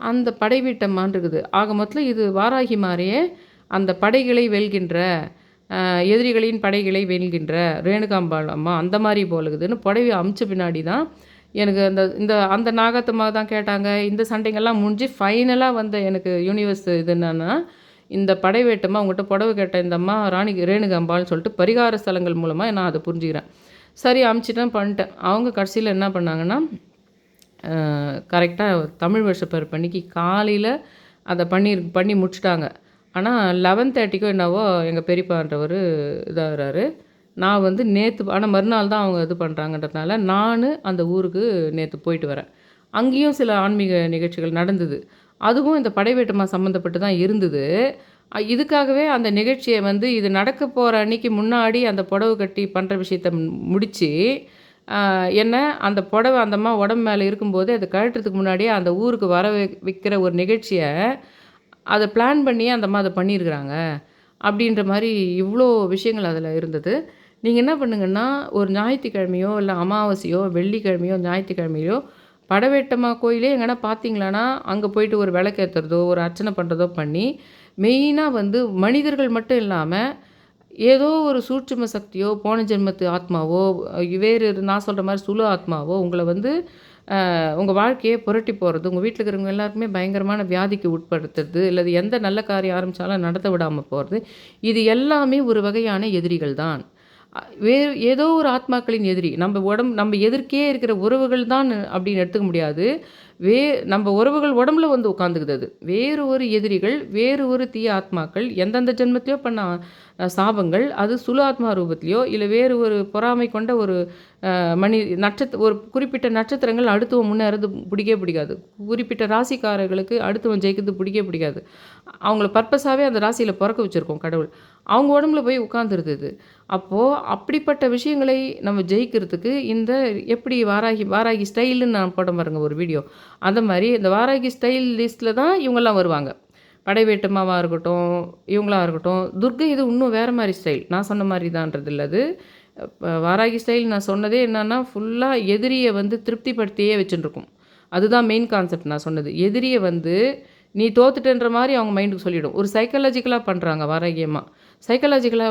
அந்த படை வீட்டம்மான்னு இருக்குது. ஆக மொத்தல இது வாராகி மாரியே அந்த படைகளை வெல்கின்ற, எதிரிகளின் படைகளை வெல்கின்ற ரேணுகாம்பாள் அம்மா அந்த மாரி போல இருக்குதுன்னு புடவைய அமுச்ச பின்னாடி தான் எனக்கு அந்த நாகாத்தம்மா தான் கேட்டாங்க. இந்த சண்டைங்கள்லாம் முடிஞ்சு ஃபைனலா வந்த எனக்கு யூனிவர்ஸ் இது என்னன்னா, இந்த படை வேட்டம்மா உங்கள்கிட்ட புடவை கேட்ட இந்த அம்மா ராணி ரேணுகாம்பாள்னு சொல்லிட்டு பரிகார ஸ்தலங்கள் மூலமா நான் அத புரிஞ்சுக்கிறேன். சரி அமுச்சிட்டேன் பண்ணிட்டேன். அவங்க கடைசியில என்ன பண்ணாங்கன்னா, கரெக்ட்டா தமிழ் வருஷ பிறப்பு அன்னைக்கு காலையில அத பண்ணி முடிச்சுட்டாங்க. ஆனா 11:30க்கோ என்னவோ எங்க பெரியப்பான்றவரு இதாகுறாரு. நான் வந்து ஆனா மறுநாள் தான் அவங்க இது பண்ணுறாங்கன்றதுனால, நானு அந்த ஊருக்கு நேத்து போயிட்டு வரேன். அங்கேயும் சில ஆன்மீக நிகழ்ச்சிகள் நடந்தது. அதுவும் இந்த படைவேட்டம்மா சம்மந்தப்பட்டு தான் இருந்தது. இதுக்காகவே அந்த நிகழ்ச்சிய வந்து இது நடக்க போற அன்னைக்கு முன்னாடி அந்த புடவ கட்டி பண்ற விஷயத்த முடிச்சு, என்ன அந்த புடவ அந்த அம்மா உடம்பு மேல இருக்கும்போதே, அத கழட்டுறதுக்கு முன்னாடியே அந்த ஊருக்கு வர வைக்கிற ஒரு நிகழ்ச்சிய அத பிளான் பண்ணியே அந்த அம்மா அத பண்ணியிருக்கிறாங்க. அப்படின்ற மாரி இவ்ளோ விஷயங்கள் அதில இருந்தது. நீங்க என்ன பண்ணுங்கன்னா, ஒரு ஞாயித்துக்கிழமையோ, இல்ல அமாவாசையோ, வெள்ளிக்கிழமையோ, ஞாயித்துக்கிழமையோ படவேட்டம்மா கோயிலே எங்கனா பார்த்தீங்களான்னா, அங்க போயிட்டு ஒரு விளக்கேத்துறதோ, ஒரு அர்ச்சனை பண்ணுறதோ பண்ணி, மெயினா வந்து மனிதர்கள் மட்டும் இல்லாம, ஏதோ ஒரு சூட்சும சக்தியோ, போன ஜென்மத்து ஆத்மாவோ, வேறு நான் சொல்ற மாரி சுல ஆத்மாவோ உங்கள வந்து உங்க வாழ்க்கையே புரட்டி போடுறது, உங்க வீட்ல இருக்கிறவங்க எல்லாருக்குமே பயங்கரமான வியாதிக்கு உட்படுத்துறது, இல்லது எந்த நல்ல காரியம் ஆரம்பிச்சாலும் நடத்த விடாம போறது, இது எல்லாமே ஒரு வகையான எதிரிகள் தான். வேறு ஏதோ ஒரு ஆத்மாக்களின் எதிரி. நம்ம எதிர்க்கே இருக்கிற உறவுகள் தான் அப்படின்னு எடுத்துக்க முடியாது. வே நம்ம உறவுகள் உடம்புல வந்து உட்காந்துக்குது அது. வேறு ஒரு எதிரிகள், வேறு ஒரு தீய ஆத்மாக்கள், எந்தெந்த ஜென்மத்திலயோ பண்ண சாபங்கள், அது சுல ஆத்மா ரூபத்திலயோ, இல்ல வேறு ஒரு பொறாமை கொண்ட ஒரு மணி ஒரு குறிப்பிட்ட நட்சத்திரங்கள் அடுத்தவன் முன்னேறது பிடிக்கவே பிடிக்காது. குறிப்பிட்ட ராசிக்காரர்களுக்கு அடுத்தவன் ஜெயிக்கிறது பிடிக்கவே பிடிக்காது. அவங்கள பர்ப்பஸாவே அந்த ராசியில பொறக்க வச்சிருக்கோம் கடவுள். அவங்க உடம்புல போய் உட்காந்துருது இது. அப்போ அப்படிப்பட்ட விஷயங்களை நம்ம ஜெயிக்கிறதுக்கு இந்த எப்படி வாராகி ஸ்டைல்ன்னு நான் போட்டேன் பாருங்க ஒரு வீடியோ. அந்த மாரி இந்த வாராகி ஸ்டைல் லிஸ்ட்ல தான் இவங்கலாம் வருவாங்க. படைவேட்டம்மாவா இருக்கட்டும், இவங்களா இருக்கட்டும். துர்க்கை இது இன்னும் வேற மாரி ஸ்டைல். நான் சொன்ன மாரி தான்றது இல்ல அது. வாராகி ஸ்டைல் நான் சொன்னதே என்னன்னா, ஃபுல்லா எதிரிய வந்து திருப்திப்படுத்தியே வச்சுட்டுருக்கும். அதுதான் மெயின் கான்செப்ட் நான் சொன்னது. எதிரிய வந்து நீ தோத்துட்டன்ற மாரி அவங்க மைண்டுக்கு சொல்லிடும். ஒரு சைக்காலஜிக்கலா பண்றாங்க வாராகி அம்மா. சைக்காலஜிக்கலா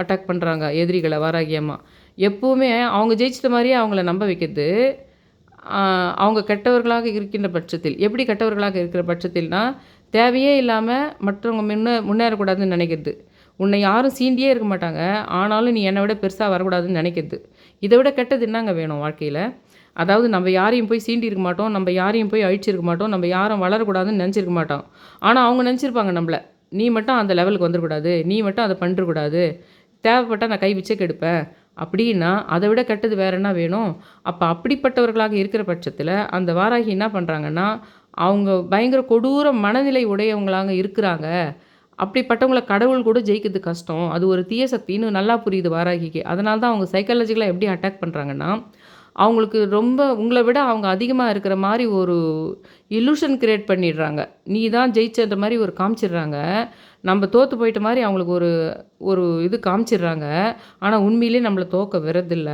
அட்டாக் பண்றாங்க எதிரிகள வாராகி அம்மா. எப்பவுமே அவங்க ஜெயிச்சிட்ட மாரியே அவங்கள நம்ப வைக்கிறது. அவங்க கெட்டவர்களாக இருக்கின்ற பட்சத்தில், எப்படி கெட்டவர்களாக இருக்கிற பட்சத்தில்னா, தேவையே இல்லாம மற்றவங்க முன்னேறக்கூடாதுன்னு நினைக்கிறது. உன்னை யாரும் சீண்டியே இருக்க மாட்டாங்க. ஆனாலும் நீ என்னை விட பெருசா வரக்கூடாதுன்னு நினைக்கிறது. இத விட கெட்டது என்னங்க வேணும் வாழ்க்கையில? அதாவது நம்ம யாரையும் போய் சீண்டி இருக்க மாட்டோம். நம்ம யாரையும் போய் அழிச்சிருக்க மாட்டோம். நம்ம யாரும் வளரக்கூடாதுன்னு நெனச்சிருக்க மாட்டோம். ஆனா அவங்க நெனச்சிருப்பாங்க நம்மள. நீ மட்டும் அந்த லெவலுக்கு வந்துரக்கூடாது. நீ மட்டும் அத பண்ணிறக்கூடாது. தேவைப்பட்டா நான் கை வச்சே கெடுப்பேன். அப்படின்னா, அத விட கெட்டது வேற என்ன வேணும்? அப்ப அப்படிப்பட்டவர்களாக இருக்கிற பட்சத்தில, அந்த வாராகி என்ன பண்றாங்கன்னா, அவங்க பயங்கர கொடூர மனநிலை உடையவங்களாக இருக்கிறாங்க. அப்படிப்பட்டவங்கள கடவுள் கூட ஜெயிக்கிறது கஷ்டம். அது ஒரு தீய சக்தின்னு நல்லா புரியுது வாராகிக்கு. அதனால தான் அவங்க சைக்காலஜிக்கலா எப்படி அட்டாக் பண்றாங்கன்னா, அவங்களுக்கு ரொம்ப உங்கள விட அவங்க அதிகமா இருக்கிற மாரி ஒரு இல்லூஷன் கிரியேட் பண்ணிடுறாங்க. நீ தான் ஜெயிச்சன்ற மாரி ஒரு காமிச்சிடுறாங்க. நம்ம தோத்து போயிட்ட மாரி அவங்களுக்கு ஒரு ஒரு இது காமிச்சிடுறாங்க. ஆனா உண்மையிலேயே நம்மள தோக்க விடுறதில்ல.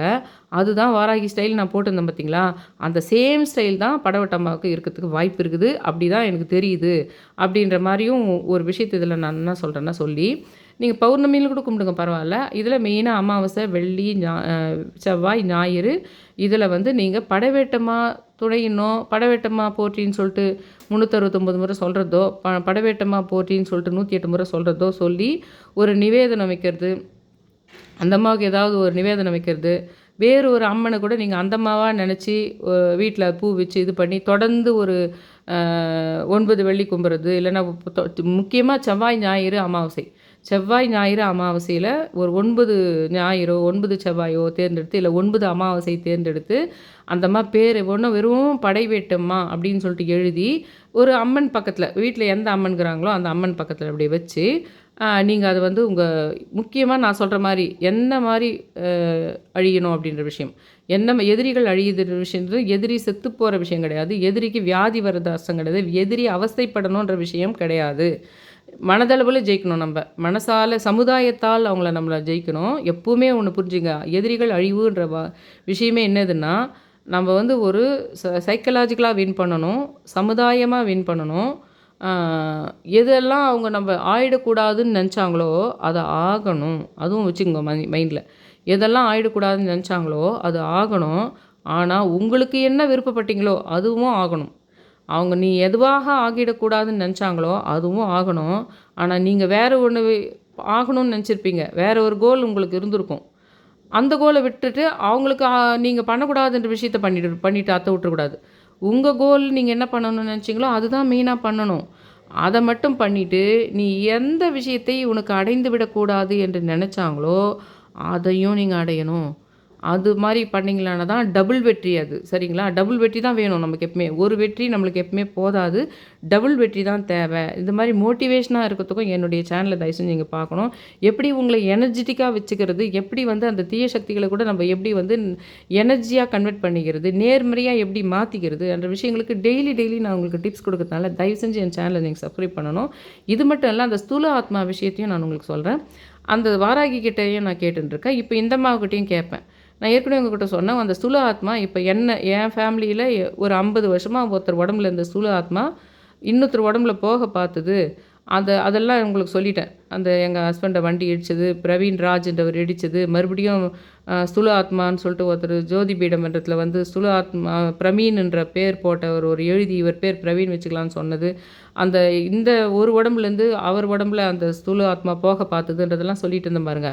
அதுதான் வாராகி ஸ்டைல் நான் போட்டிருந்தேன் பார்த்தீங்களா? அந்த சேம் ஸ்டைல் தான் படவட்டம்மாவுக்கு இருக்கிறதுக்கு வாய்ப்பு இருக்குது. அப்படிதான் எனக்கு தெரியுது. அப்படின்ற மாரியும் ஒரு விஷயத்த இதில நான் என்ன சொல்றேன்னா சொல்லி, நீங்க பௌர்ணமியில கூட கும்பிடுங்க பரவால்ல. இதில மெயினா அமாவாசை, வெள்ளி, செவ்வாய், ஞாயிறு இதில வந்து நீங்க படவேட்டம்மா துணையினோ, படவேட்டம்மா போற்றின்னு சொல்லிட்டு 369 முறை சொல்றதோ, படவேட்டம்மா போற்றின்னு சொல்லிட்டு 108 முறை சொல்றதோ சொல்லி ஒரு நிவேதனம் வைக்கிறது. அந்த அம்மாவுக்கு ஏதாவது ஒரு நிவேதனம் வைக்கிறது. வேறு ஒரு அம்மன கூட நீங்க அந்த அம்மாவா நெனச்சு வீட்ல பூ வச்சு இது பண்ணி தொடர்ந்து ஒரு 9 வெள்ளி கும்புறது. இல்லன்னா முக்கியமா செவ்வாய், ஞாயிறு, அமாவாசை. செவ்வாய், ஞாயிறு அமாவாசையில ஒரு 9 ஞாயிறோ, 9 செவ்வாயோ தேர்ந்தெடுத்து, இல்ல 9 அமாவாசை தேர்ந்தெடுத்து, அந்த அம்மா பேரு ஒண்ணும் வெறும் படைவேட்டம்மா அப்படின்னு சொல்லிட்டு எழுதி, ஒரு அம்மன் பக்கத்தில, வீட்ல எந்த அம்மன்கிறாங்களோ அந்த அம்மன் பக்கத்தில அப்படி வச்சு, நீங்க அத வந்து உங்க முக்கியமா நான் சொல்ற மாரி, என்ன மாரி அ அழியணும் அப்படின்ற விஷயம். எதிரிகள் அழியுதுன்ற விஷயம்ன்றது எதிரி செத்து போற விஷயம் கிடையாது. எதிரிக்கு வியாதி வர்றது அர்த்தம் கிடையாது. எதிரி அவஸ்தைப்படணுன்ற விஷயம் கிடையாது. மனதளவுல ஜெயிக்கணும் நம்ப. மனசால சமுதாயத்தால் நம்மள ஜெயிக்கணும். எப்பவுமே ஒண்ணு புரிஞ்சுங்க. எதிரிகள் அழிவுன்ற விஷயமே என்னதுன்னா, நம்ம வந்து ஒரு சைக்காலஜிக்கலா வின் பண்ணணும். சமுதாயமா வின் பண்ணணும். ஆ எதெல்லாம் அவங்க நம்ம ஆயிடக்கூடாதுன்னு நெனச்சாங்களோ, அத ஆகணும். அதுவும் வச்சுக்கோங்க மைண்ட்ல. எதெல்லாம் ஆயிடக்கூடாதுன்னு நெனச்சாங்களோ, அது ஆகணும். ஆனா, உங்களுக்கு என்ன விருப்பப்பட்டீங்களோ, அதுவும் ஆகணும். அவங்க நீ எதுவாக ஆகிடக்கூடாதுன்னு நெனச்சாங்களோ, அதுவும் ஆகணும். ஆனா, நீங்க வேற ஒண்ணு ஆகணும்னு நெனச்சிருப்பீங்க. வேற ஒரு கோல் உங்களுக்கு இருந்திருக்கும். அந்த கோல விட்டுட்டு, அவங்களுக்கு நீங்க பண்ணக்கூடாதுன்ற விஷயத்த பண்ணிட்டு அத்த விட்டுறக்கூடாது. உங்க கோல் நீங்க என்ன பண்ணணும்னு நெனச்சீங்களோ, அதுதான் மெயினா பண்ணணும். அத மட்டும் பண்ணிட்டு, நீ எந்த விஷயத்தை உனக்கு அடைந்து விடக்கூடாது என்று நெனச்சாங்களோ, அதையும் நீங்க அடையணும். அது மாரி பண்ணீங்களானா தான் டபுள் வெற்றி அது. சரிங்களா? டபுள் வெற்றி தான் வேணும் நமக்கு எப்பவுமே. ஒரு வெற்றி நம்மளுக்கு எப்பவுமே போதாது. டபுள் வெற்றி தான் தேவை. இந்த மாரி மோட்டிவேஷனா இருக்கிறதுக்கும் என்னுடைய சேனல தயவு செஞ்சு நீங்க பார்க்கணும். எப்படி உங்கள எனர்ஜிட்டிக்கா வச்சுக்கிறது, எப்படி வந்து அந்த தீய சக்திகள கூட நம்ம எப்படி வந்து எனர்ஜியா கன்வெர்ட் பண்ணிக்கிறது, நேர்மறையா எப்படி மாத்திக்கிறது என்ற விஷயங்களுக்கு டெய்லி நான் உங்களுக்கு டிப்ஸ் குடுக்கறதுனால, தயவு செஞ்சு என் சேனல நீங்க சப்ஸ்கிரைப் பண்ணணும். இது மட்டும் இல்ல, அந்த ஸ்தூல ஆத்மா விஷயத்தையும் நான் உங்களுக்கு சொல்றேன். அந்த வாராகி கிட்டயும் நான் கேட்டுட்டு இருக்கேன். இப்ப இந்த அம்மாகிட்டயும் கேட்பேன். நான் ஏற்கனவே உங்ககிட்ட சொன்னேன். அந்த ஸ்தூல ஆத்மா இப்ப என் ஃபேமிலியில ஒரு 50 வருஷமா ஒருத்தர் உடம்புல இருந்த ஸ்தூல ஆத்மா, இன்னொருத்தர் உடம்புல போக பார்த்தது. அதெல்லாம் உங்களுக்கு சொல்லிட்டேன். எங்க ஹஸ்பண்ட வண்டி இடிச்சது, பிரவீன் ராஜ்ன்றவர் இடிச்சது, மறுபடியும் ஸ்தூல ஆத்மான்னு சொல்லிட்டு ஒருத்தர் ஜோதி பீடம் மன்றத்தில வந்து ஸ்தூல ஆத்மா பிரமீன்ன்ற பேர் போட்டவர் ஒரு எழுதி இவர் பேர் பிரவீன் வச்சுக்கலான்னு சொன்னது. அந்த இந்த ஒரு உடம்புலேருந்து அவர் உடம்புல அந்த ஸ்தூல ஆத்மா போக பார்த்ததுன்றதெல்லாம் சொல்லிட்டு இருந்தேன் பாருங்க.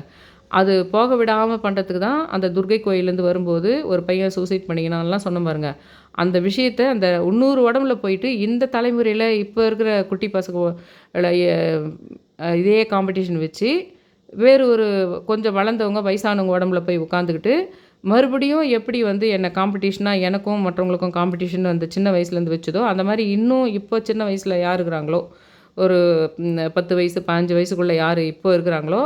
அது போக விடாம பண்றதுக்கு தான் அந்த துர்க்கை கோயில்லேருந்து வரும்போது ஒரு பையன் சூசைட் பண்ணிக்கினான்லாம் சொன்னேன் பாருங்க. அந்த விஷயத்த அந்த இன்னொரு உடம்புல போயிட்டு இந்த தலைமுறையில இப்ப இருக்கிற குட்டி பசங்க இதே காம்படிஷன் வச்சு வேறு ஒரு கொஞ்சம் வளர்ந்தவங்க, வயசானவங்க உடம்புல போய் உட்காந்துக்கிட்டு, மறுபடியும் எப்படி வந்து என்ன காம்படிஷனா எனக்கும் மற்றவங்களுக்கும் காம்படிஷன் அந்த சின்ன வயசுலேருந்து வச்சதோ, அந்த மாரி இன்னும் இப்போ சின்ன வயசுல யார் இருக்கிறாங்களோ, ஒரு 10 வயசு, 15 வயசுக்குள்ள யார் இப்போ இருக்கிறாங்களோ,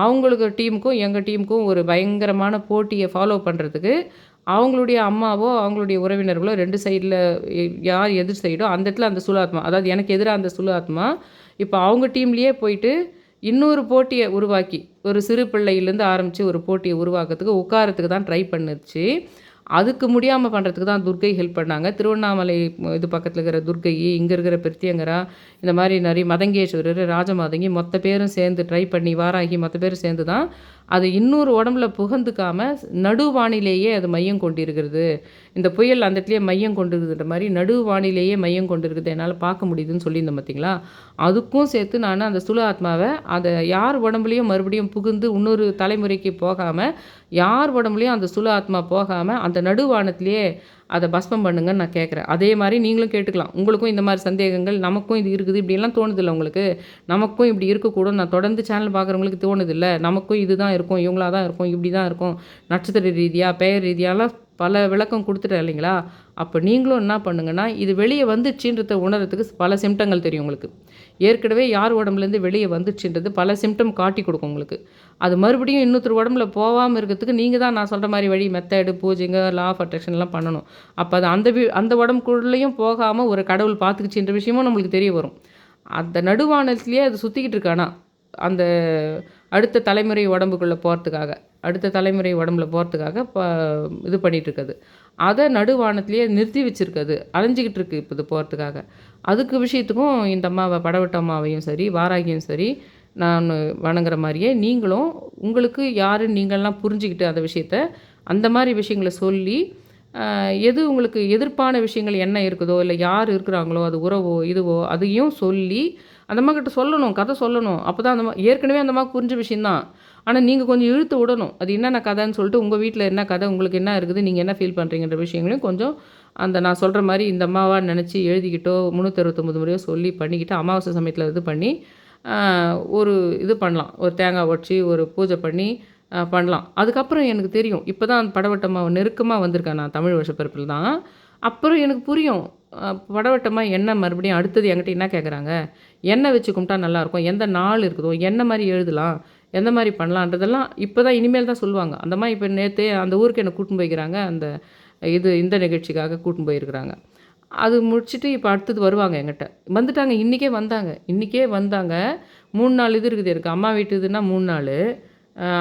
அவங்களுக்கு டீமுக்கும், எங்க டீமுக்கும் ஒரு பயங்கரமான போட்டிய ஃபாலோ பண்றதுக்கு, அவங்களுடைய அம்மாவோ, அவங்களுடைய உறவினர்களோ 2 சைடுல யார் எதிர் சைடோ அந்த இடத்துல அந்த சூலாத்மா, அதாவது எனக்கு எதிரா அந்த சூலாத்மா, இப்போ அவங்க டீம்லயே போயிட்டு இன்னொரு போட்டிய உருவாக்கி, ஒரு சிறு பிள்ளையிலேருந்து ஆரம்பிச்சு ஒரு போட்டிய உருவாக்கத்துக்கு, உட்காரத்துக்கு தான் ட்ரை பண்ணுச்சு. அதுக்கு முடியாம பண்றதுக்கு தான் துர்க்கை ஹெல்ப் பண்ணாங்க. திருவண்ணாமலை இது பக்கத்தில இருக்கிற துர்க்கை, இங்க இருக்கிற பிரத்யங்கரா, இந்த மாரி நெறைய மதங்கேஸ்வரர், ராஜமாதங்கி மொத்த பேரும் சேர்ந்து ட்ரை பண்ணி, வாராகி மொத்த பேரும் சேர்ந்து தான், அது இன்னொரு உடம்புல புகுந்துக்காம நடுவானிலேயே அது மையம் கொண்டிருக்கிறது. இந்த புயல் அந்த இடத்துலயே மையம் கொண்டிருக்குதுன்ற மாரி நடுவானிலேயே மையம் கொண்டிருக்குது. என்னால பார்க்க முடியுதுன்னு சொல்லியிருந்தேன் பார்த்தீங்களா? அதுக்கும் சேர்த்து நானு அந்த ஸ்தூல ஆத்மாவ அத யார் உடம்புலயும் மறுபடியும் புகுந்து இன்னொரு தலைமுறைக்கு போகாம, யார் உடம்புலயும் அந்த ஸ்தூல ஆத்மா போகாம, அந்த நடுவானத்திலேயே அத பஸ்மம் பண்ணுங்கன்னு நான் கேட்குறேன். அதே மாரி நீங்களும் கேட்டுக்கலாம். உங்களுக்கும் இந்த மாரி சந்தேகங்கள், நமக்கும் இது இருக்குது இப்படியெல்லாம் தோணுதில்ல உங்களுக்கு? நமக்கும் இப்படி இருக்கக்கூடும். நான் தொடர்ந்து சேனல் பார்க்குறவங்களுக்கு தோணுதில்ல? நமக்கும் இதுதான் இருக்கும், இவங்களா தான் இருக்கும், இப்படி தான் இருக்கும். நட்சத்திர ரீதியா, பெயர் ரீதியாலாம் பல விளக்கம் குடுத்துட்டேன் இல்லைங்களா? அப்ப நீங்களும் என்ன பண்ணுங்கன்னா, இது வெளிய வந்துச்சுன்றத உணர்றதுக்கு பல சிம்ப்டங்கள் தெரியும் உங்களுக்கு. ஏற்கனவே யார் உடம்புலேருந்து வெளிய வந்துச்சுன்றது பல சிம்ப்டம் காட்டிக் குடுக்கும் உங்களுக்கு. அது மறுபடியும் இன்னொருத்தர் உடம்புல போவாம இருக்கிறதுக்கு நீங்க தான் நான் சொல்ற மாரி வழி, மெத்தேடு, பூஜைங்க, லா ஆஃப் அட்ராக்ஷன்லாம் பண்ணணும். அப்ப அது அந்த உடம்புக்குள்ளேயும் போகாம ஒரு கடவுள் பார்த்துக்கிச்சுன்ற விஷயமும் நம்மளுக்கு தெரிய வரும். அந்த நடுவானத்திலேயே அது சுத்திக்கிட்டு இருக்கு ஆனா. அந்த அடுத்த தலைமுறை உடம்புக்குள்ள போறதுக்காக. அடுத்த தலைமுறை உடம்புல போறதுக்காக இது பண்ணிட்டு இருக்குது. அத நடுவானத்திலேயே நிறுத்தி வச்சிருக்கு அது. அலைஞ்சுகிட்டு இருக்கு இப்ப இது போறதுக்காக. அதுக்கு விஷயத்துக்கும் இந்த அம்மாவ படவட்ட அம்மாவையும் சரி, வாராகியும் சரி, நான் வணங்குற மாரியே நீங்களும் உங்களுக்கு யாருன்னு நீங்கள்லாம் புரிஞ்சுக்கிட்டு அந்த விஷயத்த, அந்த மாரி விஷயங்கள சொல்லி, எது உங்களுக்கு எதிர்ப்பான விஷயங்கள் என்ன இருக்குதோ, இல்ல யார் இருக்கிறாங்களோ, அது உறவோ, இதுவோ அதையும் சொல்லி, அந்த அம்மாகிட்ட சொல்லணும். கதை சொல்லணும். அப்பதான் ஏற்கனவே அந்த அம்மாவுக்கு புரிஞ்ச விஷயம் தான். ஆனா, நீங்க கொஞ்சம் இழுத்து விடணும். அது என்னென்ன கதைன்னு சொல்லிட்டு, உங்க வீட்ல என்ன கதை, உங்களுக்கு என்ன இருக்குது, நீங்க என்ன ஃபீல் பண்றீங்கன்ற விஷயங்களையும் கொஞ்சம் நான் சொல்ற மாரி இந்த அம்மாவா நெனச்சு எழுதிக்கிட்டோ, 369 முறையோ சொல்லி பண்ணிக்கிட்டு, அமாவாசை சமயத்தில இது பண்ணி, அ ஒரு இது பண்ணலாம். ஒரு தேங்காய் உடைச்சு, ஒரு பூஜை பண்ணி பண்ணலாம். அதுக்கப்புறம் எனக்கு தெரியும். இப்ப தான் படவட்டம்மா நெருக்கமா வந்திருக்கேன் நான் தமிழ் வருஷப்பிறப்பில தான். அப்புறம் எனக்கு புரியும். படவட்டம்மா என்ன மறுபடியும் அடுத்தது என்கிட்ட என்ன கேட்குறாங்க? என்ன வச்சு கும்பிட்டா நல்லாயிருக்கும்? எந்த நாள் இருக்குதோ, என்ன மாரி எழுதலாம்? எந்த மாரி பண்ணலான்றதெல்லாம் இப்ப தான் இனிமேல் தான் சொல்லுவாங்க. அந்த மாரி இப்ப நேத்தே அந்த ஊருக்கு என்ன கூட்டின்னு போய்க்கிறாங்க. அந்த இந்த நிகழ்ச்சிக்காக கூட்டின்னு போயிருக்கிறாங்க. அது முடிச்சுட்டு இப்ப அடுத்தது வருவாங்க என்கிட்ட. வந்துட்டாங்க. இன்னைக்கே வந்தாங்க. இன்னைக்கே வந்தாங்க. 3 நாள் இது இருக்குது எனக்கு. அம்மா வீட்டு இதுன்னா 3 நாளு.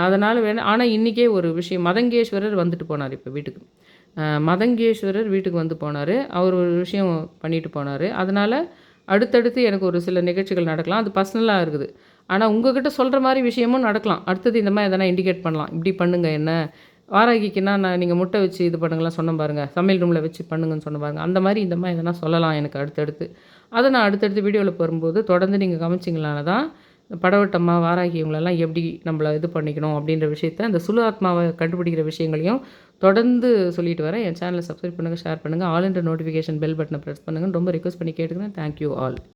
அதனால வேணா ஆனா இன்னைக்கே ஒரு விஷயம் மதங்கேஸ்வரர் வந்துட்டு போனாரு இப்ப வீட்டுக்கு. மதங்கேஸ்வரர் வீட்டுக்கு வந்து போனாரு. அவர் ஒரு விஷயம் பண்ணிட்டு போனாரு. அதனால அடுத்தடுத்து எனக்கு ஒரு சில நிகழ்ச்சிகள் நடக்கலாம். அது பர்சனலா இருக்குது. ஆனா உங்ககிட்ட சொல்ற மாரி விஷயமும் நடக்கலாம். அடுத்தது இந்த மாரி எதனா இண்டிகேட் பண்ணலாம். இப்படி பண்ணுங்க என்ன. வாராகிக்குன்னா நான் நீங்க முட்டை வச்சு இது பண்ணுங்கலாம் சொன்னேன் பாருங்க. சமையல் ரூம்ல வச்சு பண்ணுங்கன்னு சொன்னேன் பாருங்க. அந்த மாரி இந்த மாரி எதனா சொல்லலாம் எனக்கு அடுத்தடுத்து. அத நான் அடுத்தடுத்து வீடியோல வரும்போது தொடர்ந்து நீங்க கவனிச்சிங்களானா தான் படவட்டம்மா, வாராகி இவங்களெல்லாம் எப்படி நம்மள இது பண்ணிக்கணும் அப்படின்ற விஷயத்த, இந்த சுலு ஆத்மாவ கண்டுபிடிக்கிற விஷயங்களையும் தொடர்ந்து சொல்லிட்டு வரேன். என் சேனல சப்ஸ்கிரைப் பண்ணுங்க, ஷேர் பண்ணுங்க. ஆல் என்ற நோட்டிஃபிகேஷன் பெல் பட்டன பிரஸ் பண்ணுங்கன்னு ரொம்ப ரிக்வெஸ்ட் பண்ணி கேட்டுக்கிறேன். Thank you all.